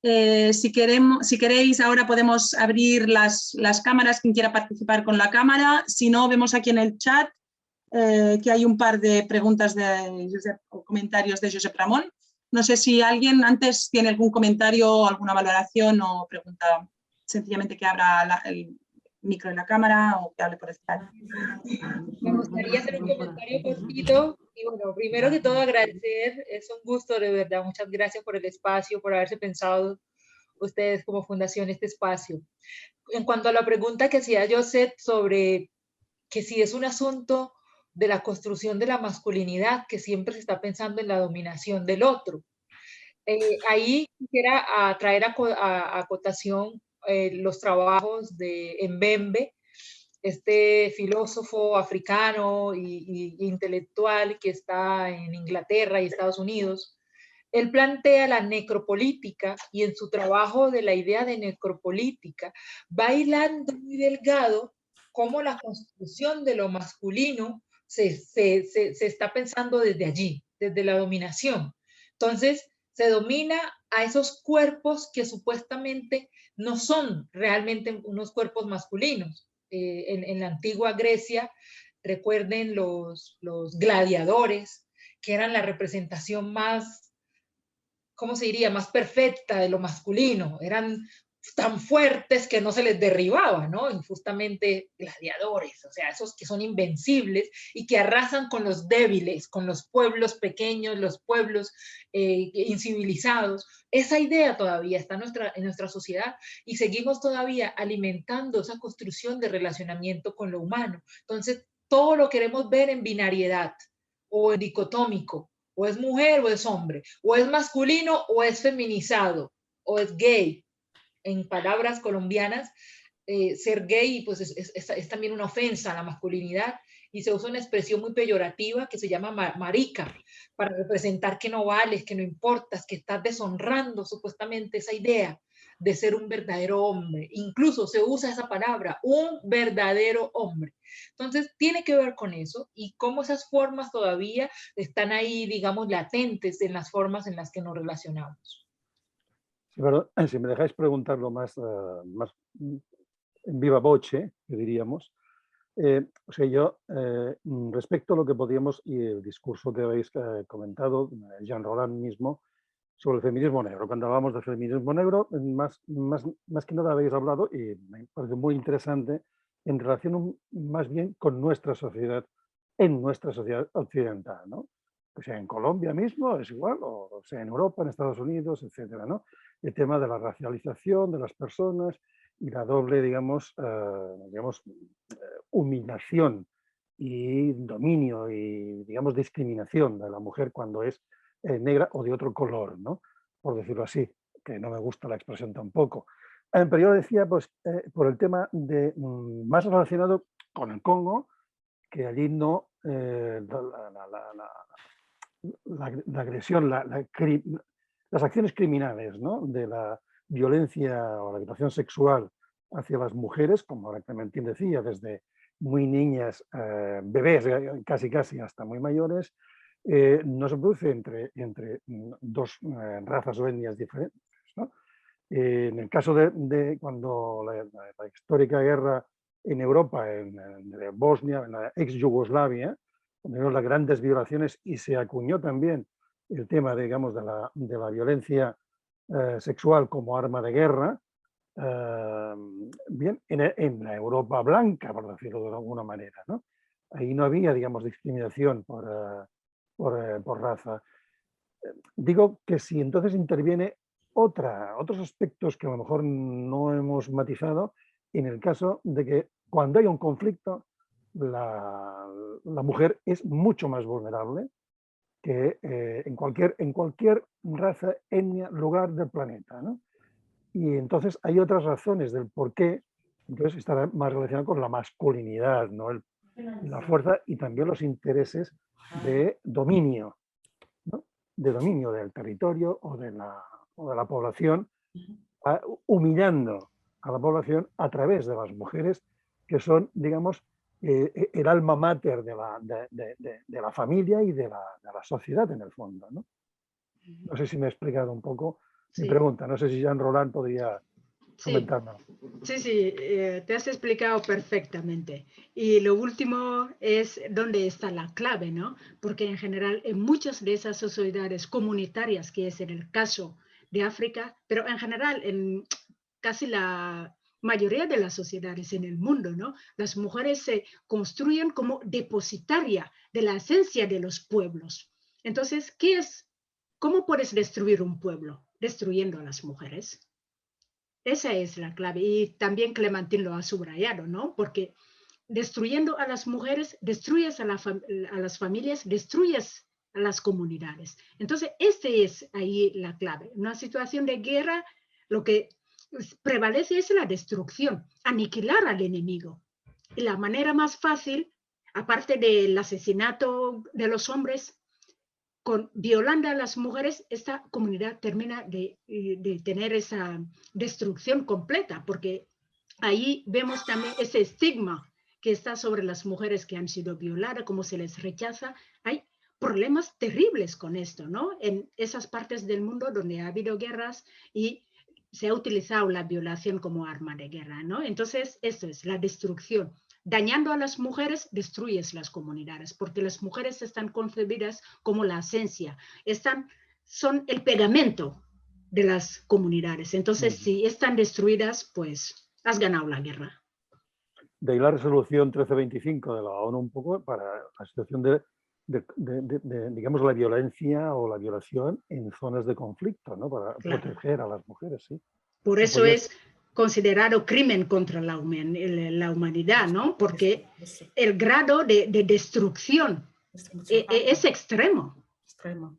Si queréis, ahora podemos abrir las cámaras, quien quiera participar con la cámara. Si no, vemos aquí en el chat que hay un par de preguntas o comentarios de Josep Ramón. No sé si alguien antes tiene algún comentario, alguna valoración o pregunta, sencillamente que abra el micro de la cámara o que hable por el chat.
Me gustaría hacer un comentario cortito y bueno, primero que todo agradecer, es un gusto de verdad, muchas gracias por el espacio, por haberse pensado ustedes como fundación este espacio. En cuanto a la pregunta que hacía Josep sobre que si es un asunto de la construcción de la masculinidad, que siempre se está pensando en la dominación del otro. Ahí quisiera traer a cotación los trabajos de Mbembe, este filósofo africano y intelectual que está en Inglaterra y Estados Unidos. Él plantea la necropolítica y en su trabajo de la idea de necropolítica va hilando muy delgado cómo la construcción de lo masculino se está pensando desde allí, desde la dominación. Entonces, se domina a esos cuerpos que supuestamente no son realmente unos cuerpos masculinos. En la antigua Grecia, recuerden los gladiadores, que eran la representación más, ¿cómo se diría?, más perfecta de lo masculino. Eran tan fuertes que no se les derribaba, ¿no? Y justamente gladiadores, o sea, esos que son invencibles y que arrasan con los débiles, con los pueblos pequeños, los pueblos incivilizados. Esa idea todavía está en nuestra sociedad y seguimos todavía alimentando esa construcción de relacionamiento con lo humano. Entonces, todo lo queremos ver en binariedad o en dicotómico, o es mujer o es hombre, o es masculino o es feminizado, o es gay. En palabras colombianas, ser gay pues es también una ofensa a la masculinidad y se usa una expresión muy peyorativa que se llama marica, para representar que no vales, que no importas, que estás deshonrando supuestamente esa idea de ser un verdadero hombre. Incluso se usa esa palabra, un verdadero hombre. Entonces, tiene que ver con eso y cómo esas formas todavía están ahí, digamos, latentes en las formas en las que nos relacionamos.
Sí, pero si me dejáis preguntarlo más en viva voce, que diríamos, o sea, yo, respecto a lo que podíamos, y el discurso que habéis comentado, Jean Roland mismo, sobre el feminismo negro. Cuando hablamos de feminismo negro, más que nada habéis hablado, y me parece muy interesante, en relación más bien con nuestra sociedad, en nuestra sociedad occidental, ¿no? O sea, en Colombia mismo es igual, o sea, en Europa, en Estados Unidos, etcétera, ¿no? El tema de la racialización de las personas y la doble, digamos, humillación y dominio y, digamos, discriminación de la mujer cuando es negra o de otro color, ¿no? Por decirlo así, que no me gusta la expresión tampoco. Pero yo decía, pues, por el tema de más relacionado con el Congo, que allí no, la agresión, las acciones criminales, ¿no?, de la violencia o la violación sexual hacia las mujeres, como la Clementine decía, desde muy niñas, bebés, casi hasta muy mayores, no se produce entre dos razas o etnias diferentes, ¿no? En el caso de cuando la histórica guerra en Europa, de Bosnia, en la ex Yugoslavia, donde las grandes violaciones y se acuñó también el tema, digamos, de la violencia sexual como arma de guerra, bien, en la Europa blanca, por decirlo de alguna manera, ¿no? Ahí no había, digamos, discriminación por raza. Digo que si entonces interviene otros aspectos que a lo mejor no hemos matizado, en el caso de que cuando hay un conflicto, la mujer es mucho más vulnerable que en cualquier raza, etnia, lugar del planeta, ¿no? Y entonces hay otras razones del por qué, entonces estará más relacionado con la masculinidad, ¿no? La fuerza y también los intereses de dominio, ¿no? De dominio del territorio o de la población, humillando a la población a través de las mujeres, que son, digamos, el alma mater de la familia y de la sociedad en el fondo, ¿no? No sé si me he explicado un poco mi pregunta, no sé si Jean Roland podría comentarlo.
Sí, te has explicado perfectamente. Y lo último es dónde está la clave, ¿no? Porque en general en muchas de esas sociedades comunitarias, que es en el caso de África, pero en general en casi la mayoría de las sociedades en el mundo, ¿no? Las mujeres se construyen como depositaria de la esencia de los pueblos. Entonces, ¿cómo puedes destruir un pueblo? Destruyendo a las mujeres. Esa es la clave. Y también Clementine lo ha subrayado, ¿no? Porque destruyendo a las mujeres, destruyes a las familias, destruyes a las comunidades. Entonces, este es ahí la clave. En una situación de guerra, lo que prevalece es la destrucción, aniquilar al enemigo. Y la manera más fácil, aparte del asesinato de los hombres, violando a las mujeres, esta comunidad termina de tener esa destrucción completa, porque ahí vemos también ese estigma que está sobre las mujeres que han sido violadas, cómo se les rechaza. Hay problemas terribles con esto, ¿no? En esas partes del mundo donde ha habido guerras y se ha utilizado la violación como arma de guerra, ¿no? Entonces, esto es la destrucción. Dañando a las mujeres, destruyes las comunidades, porque las mujeres están concebidas como la esencia, son el pegamento de las comunidades. Entonces, si están destruidas, pues has ganado la guerra.
De ahí la resolución 1325 de la ONU un poco para la situación de digamos, la violencia o la violación en zonas de conflicto, ¿no? Para proteger a las mujeres, sí.
Por eso es considerado crimen contra la humanidad, ¿no? Porque el grado de destrucción es extremo.
Extremo.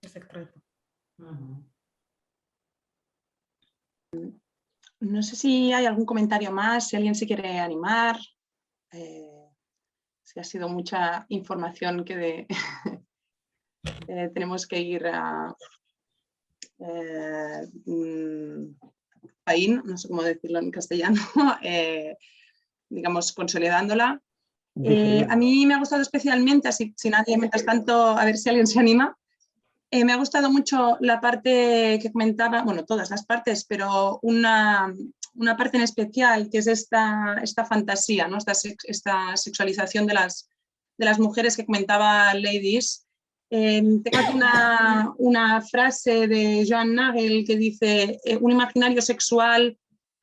Es extremo.
No sé si hay algún comentario más, si alguien se quiere animar. Si ha sido mucha información que tenemos que ir a no sé cómo decirlo en castellano, digamos, consolidándola. A mí me ha gustado especialmente, así si nadie, mientras tanto, a ver si alguien se anima, me ha gustado mucho la parte que comentaba, bueno, todas las partes, pero una parte en especial, que es esta fantasía, ¿no? esta sexualización de las mujeres que comentaba Ladies. Tengo aquí una frase de Joan Nagel que dice, un imaginario sexual,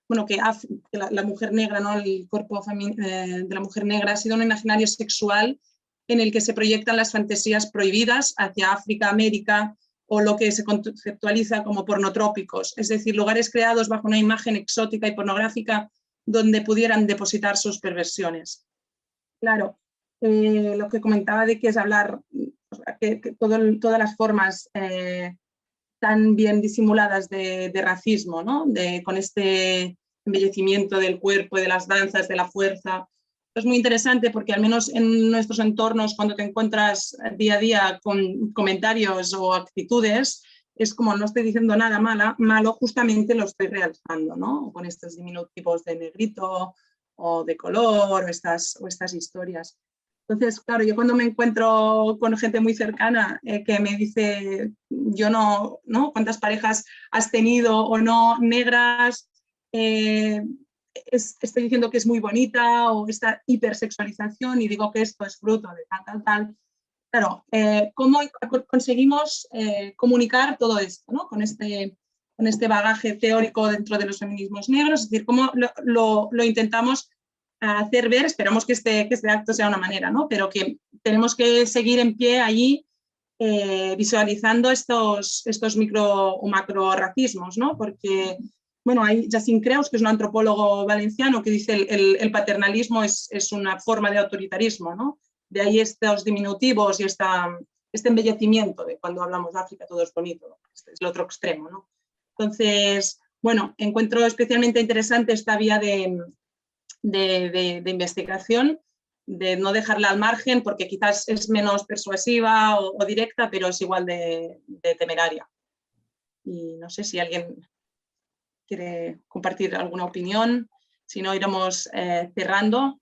bueno, que la mujer negra, ¿no? El cuerpo de la mujer negra ha sido un imaginario sexual en el que se proyectan las fantasías prohibidas hacia África, América, o lo que se conceptualiza como pornotrópicos, es decir, lugares creados bajo una imagen exótica y pornográfica donde pudieran depositar sus perversiones. Claro, lo que comentaba de que es hablar, que todas las formas tan bien disimuladas de racismo, ¿no? Con este embellecimiento del cuerpo y de las danzas, de la fuerza. Es muy interesante porque al menos en nuestros entornos, cuando te encuentras día a día con comentarios o actitudes, es como no estoy diciendo nada malo, justamente lo estoy realzando, ¿no? Con estos diminutivos de negrito o de color o estas historias. Entonces, claro, yo cuando me encuentro con gente muy cercana que me dice, yo no, ¿cuántas parejas has tenido o no negras? Estoy diciendo que es muy bonita o esta hipersexualización y digo que esto es fruto de tal. Claro, ¿cómo conseguimos comunicar todo esto, ¿no? con este bagaje teórico dentro de los feminismos negros? Es decir, ¿cómo lo intentamos hacer ver? Esperamos que este acto sea una manera, ¿no? Pero que tenemos que seguir en pie allí visualizando estos micro o macro racismos, ¿no? Porque bueno, hay Jacint Creus, que es un antropólogo valenciano, que dice el paternalismo es una forma de autoritarismo, ¿no? De ahí estos diminutivos y este embellecimiento de cuando hablamos de África todo es bonito, ¿no? Este es el otro extremo, ¿no? Entonces, bueno, encuentro especialmente interesante esta vía de investigación, de no dejarla al margen porque quizás es menos persuasiva o directa, pero es igual de temeraria. Y no sé si alguien quiere compartir alguna opinión, si no iremos cerrando,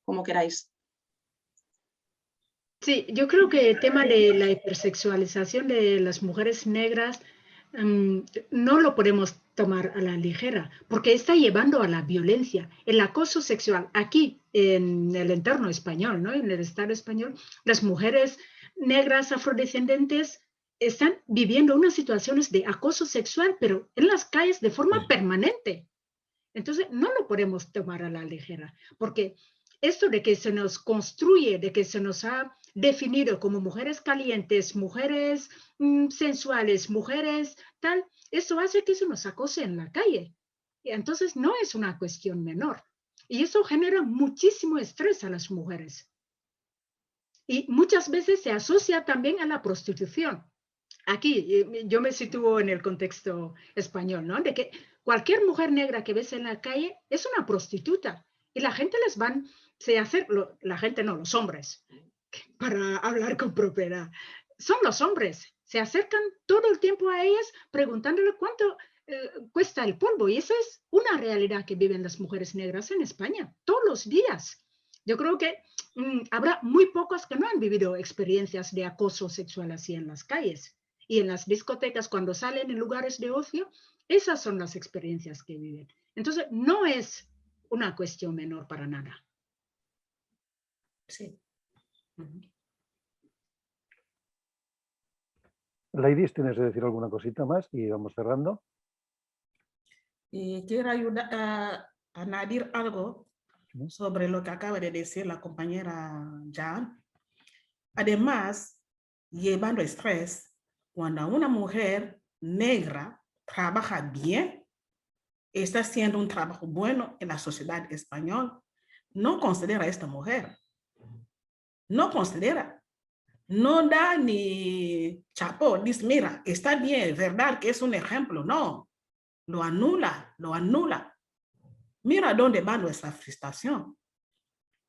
como queráis.
Sí, yo creo que el tema de la hipersexualización de las mujeres negras no lo podemos tomar a la ligera, porque está llevando a la violencia, el acoso sexual. Aquí, en el entorno español, ¿no? En el Estado español, las mujeres negras afrodescendentes están viviendo unas situaciones de acoso sexual, pero en las calles de forma permanente. Entonces, no lo podemos tomar a la ligera, porque esto de que se nos construye, de que se nos ha definido como mujeres calientes, mujeres sensuales, mujeres tal, eso hace que se nos acose en la calle. Entonces no es una cuestión menor. Y eso genera muchísimo estrés a las mujeres. Y muchas veces se asocia también a la prostitución. Aquí yo me sitúo en el contexto español, ¿no? De que cualquier mujer negra que ves en la calle es una prostituta. Y la gente la gente no, los hombres, para hablar con propiedad, son los hombres. Se acercan todo el tiempo a ellas preguntándole cuánto cuesta el polvo. Y esa es una realidad que viven las mujeres negras en España todos los días. Yo creo que habrá muy pocas que no han vivido experiencias de acoso sexual así en las calles. Y en las discotecas, cuando salen en lugares de ocio, esas son las experiencias que viven. Entonces, no es una cuestión menor para nada.
Sí.
Ladies, ¿tienes que decir alguna cosita más? Y vamos cerrando.
Y quiero ayudar a añadir algo sobre lo que acaba de decir la compañera Jan. Además, llevando estrés, cuando una mujer negra trabaja bien, está haciendo un trabajo bueno en la sociedad española, no considera a esta mujer. No considera. No da ni chapo, dice, mira, está bien, verdad que es un ejemplo. No, lo anula, lo anula. Mira dónde va nuestra frustración.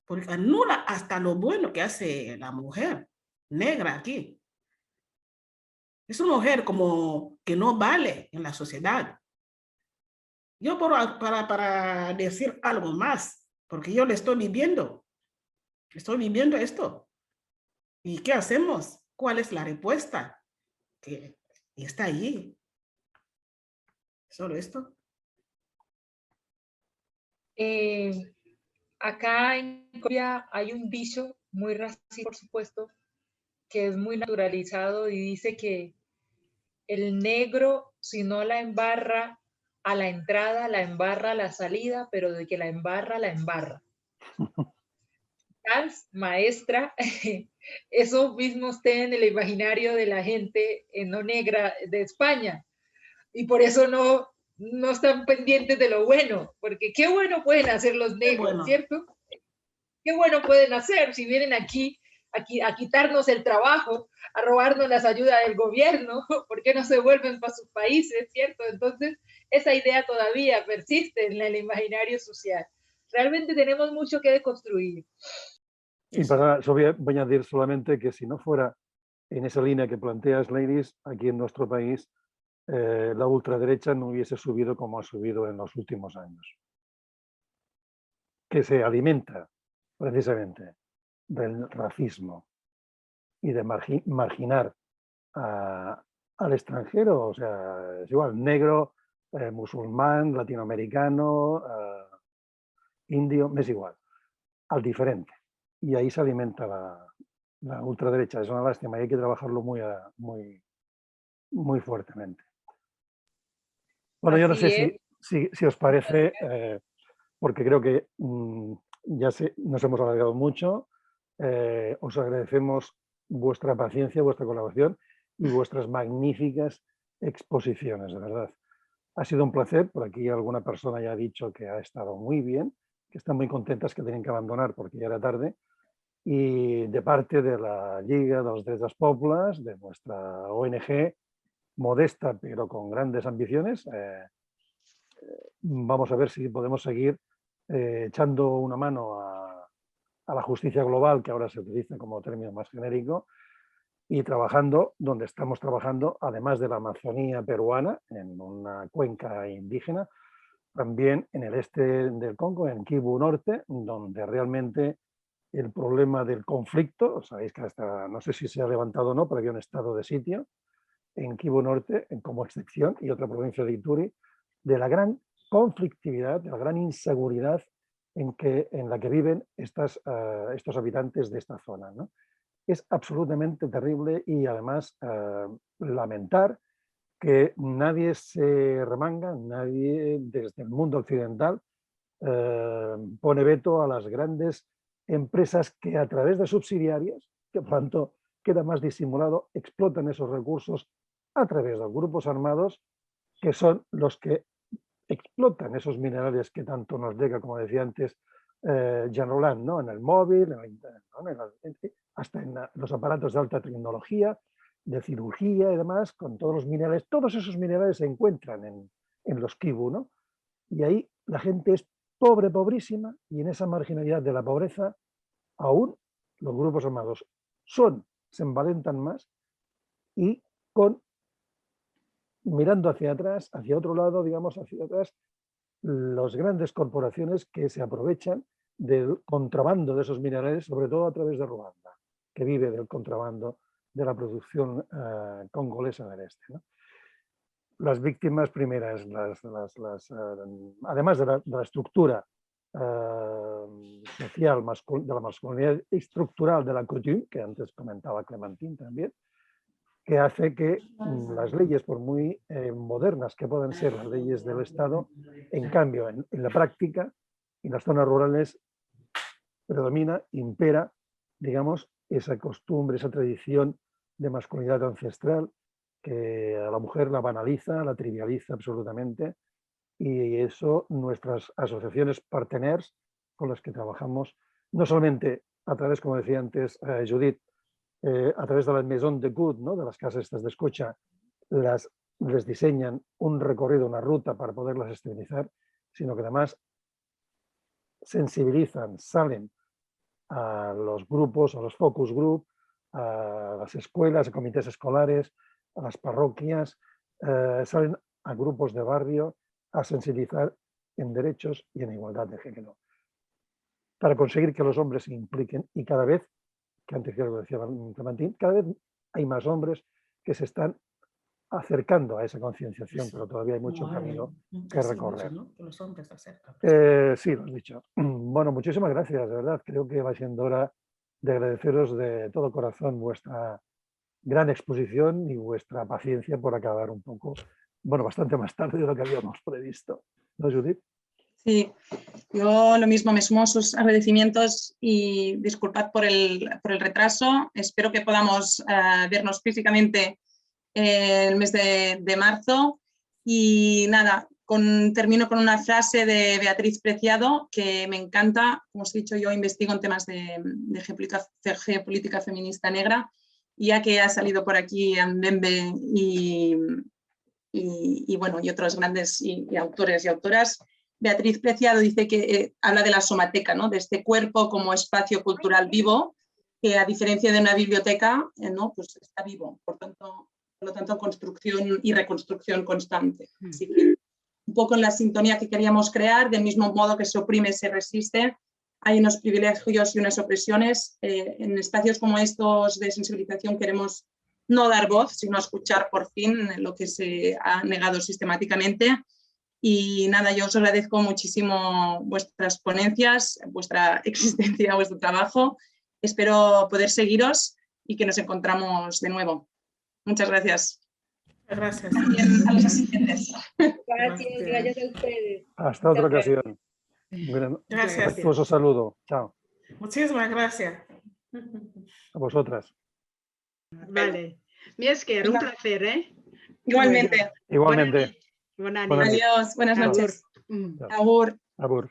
Porque anula hasta lo bueno que hace la mujer negra aquí. Es una mujer como que no vale en la sociedad. Yo para decir algo más, porque yo le estoy viviendo esto. ¿Y qué hacemos? ¿Cuál es la respuesta? Que está allí. Solo esto.
Acá en Colombia hay un dicho muy racista, por supuesto, que es muy naturalizado y dice que el negro, si no la embarra a la entrada, la embarra a la salida, pero de que la embarra, la embarra. Maestra, eso mismo esté en el imaginario de la gente no negra de España. Y por eso no están pendientes de lo bueno, porque qué bueno pueden hacer los negros, bueno, ¿cierto? Qué bueno pueden hacer si vienen aquí a quitarnos el trabajo, a robarnos las ayudas del gobierno, ¿por qué no se vuelven para sus países, cierto? Entonces, esa idea todavía persiste en el imaginario social. Realmente tenemos mucho que deconstruir.
Y para eso voy a añadir solamente que si no fuera en esa línea que planteas, ladies, aquí en nuestro país, la ultraderecha no hubiese subido como ha subido en los últimos años. Que se alimenta precisamente del racismo y de marginar al extranjero, o sea, es igual, negro, musulmán, latinoamericano, indio, me es igual, al diferente. Y ahí se alimenta la ultraderecha. Es una lástima y hay que trabajarlo muy fuertemente. Bueno, yo no sé si os parece, porque creo que ya nos hemos alargado mucho. Os agradecemos vuestra paciencia, vuestra colaboración y vuestras magníficas exposiciones, de verdad. Ha sido un placer. Por aquí alguna persona ya ha dicho que ha estado muy bien, que están muy contentas, que tienen que abandonar porque ya era tarde. Y de parte de la Lliga dels Drets dels Pobles, de nuestra ONG, modesta pero con grandes ambiciones, vamos a ver si podemos seguir echando una mano a la justicia global, que ahora se utiliza como término más genérico, y trabajando donde estamos trabajando, además de la Amazonía peruana, en una cuenca indígena, también en el este del Congo, en Kivu Norte, donde realmente el problema del conflicto, sabéis que hasta, no sé si se ha levantado o no, pero había un estado de sitio en Kivu Norte como excepción y otra provincia de Ituri, de la gran conflictividad, de la gran inseguridad en la que viven estos habitantes de esta zona, ¿no? Es absolutamente terrible y además lamentar que nadie se remanga, nadie desde el mundo occidental pone veto a las grandes empresas que a través de subsidiarias, que por tanto queda más disimulado, explotan esos recursos a través de grupos armados que son los que explotan esos minerales que tanto nos llega, como decía antes Jean Roland, ¿no? En el móvil, en el internet, ¿no? Hasta en los aparatos de alta tecnología, de cirugía y demás, con todos los minerales. Todos esos minerales se encuentran en los kibu, ¿no? Y ahí la gente es pobre, pobrísima, y en esa marginalidad de la pobreza, aún los grupos armados se envalentan más y mirando hacia atrás, hacia otro lado, digamos, hacia atrás, las grandes corporaciones que se aprovechan del contrabando de esos minerales, sobre todo a través de Ruanda, que vive del contrabando de la producción congolesa del este, ¿no? Las víctimas primeras, además de la estructura social, de la masculinidad estructural de la coutume, que antes comentaba Clementine también, que hace que las leyes, por muy modernas que puedan ser las leyes del Estado, en cambio, en la práctica, en las zonas rurales, predomina, impera, digamos, esa costumbre, esa tradición de masculinidad ancestral que a la mujer la banaliza, la trivializa absolutamente, y eso nuestras asociaciones partners con las que trabajamos, no solamente a través, como decía antes Judith, a través de las Maison de Good, ¿no? De las casas estas de escucha, les diseñan un recorrido, una ruta para poderlas estabilizar, sino que además sensibilizan, salen a los grupos, a los focus group, a las escuelas, a comités escolares, a las parroquias, salen a grupos de barrio a sensibilizar en derechos y en igualdad de género, para conseguir que los hombres se impliquen y cada vez, que antes ya lo decía Clementine, cada vez hay más hombres que se están acercando a esa concienciación, pero todavía hay mucho camino que recorrer.
¿No? Que los hombres se acercan.
Sí, lo has dicho. Bueno, muchísimas gracias, de verdad. Creo que va siendo hora de agradeceros de todo corazón vuestra gran exposición y vuestra paciencia por acabar un poco, bueno, bastante más tarde de lo que habíamos previsto. ¿No, Judith?
Sí, yo lo mismo, me sumo a sus agradecimientos y disculpad por el retraso. Espero que podamos vernos físicamente el mes de marzo. Y nada, termino con una frase de Beatriz Preciado que me encanta. Como os he dicho, yo investigo en temas de geopolítica feminista negra, y ya que ha salido por aquí Mbembe y bueno, y otros grandes y autores y autoras, Beatriz Preciado dice que habla de la somateca, ¿no? De este cuerpo como espacio cultural vivo, que a diferencia de una biblioteca, ¿no? Pues está vivo, por lo tanto construcción y reconstrucción constante. Así que un poco en la sintonía que queríamos crear, del mismo modo que se oprime, se resiste, hay unos privilegios y unas opresiones. En espacios como estos de sensibilización queremos no dar voz, sino escuchar por fin lo que se ha negado sistemáticamente. Y nada, yo os agradezco muchísimo vuestras ponencias, vuestra existencia, vuestro trabajo. Espero poder seguiros y que nos encontramos de nuevo. Muchas gracias.
Gracias.
A los asistentes.
Gracias a ustedes.
Hasta otra ocasión.
Gracias.
Afectuoso saludo. Chao.
Muchísimas gracias.
A vosotras.
Vale. Miesker, un placer, ¿eh?
Igualmente.
Igualmente.
Buenas noches.
Adiós, buenas noches.
Chao.
Agur.
Agur.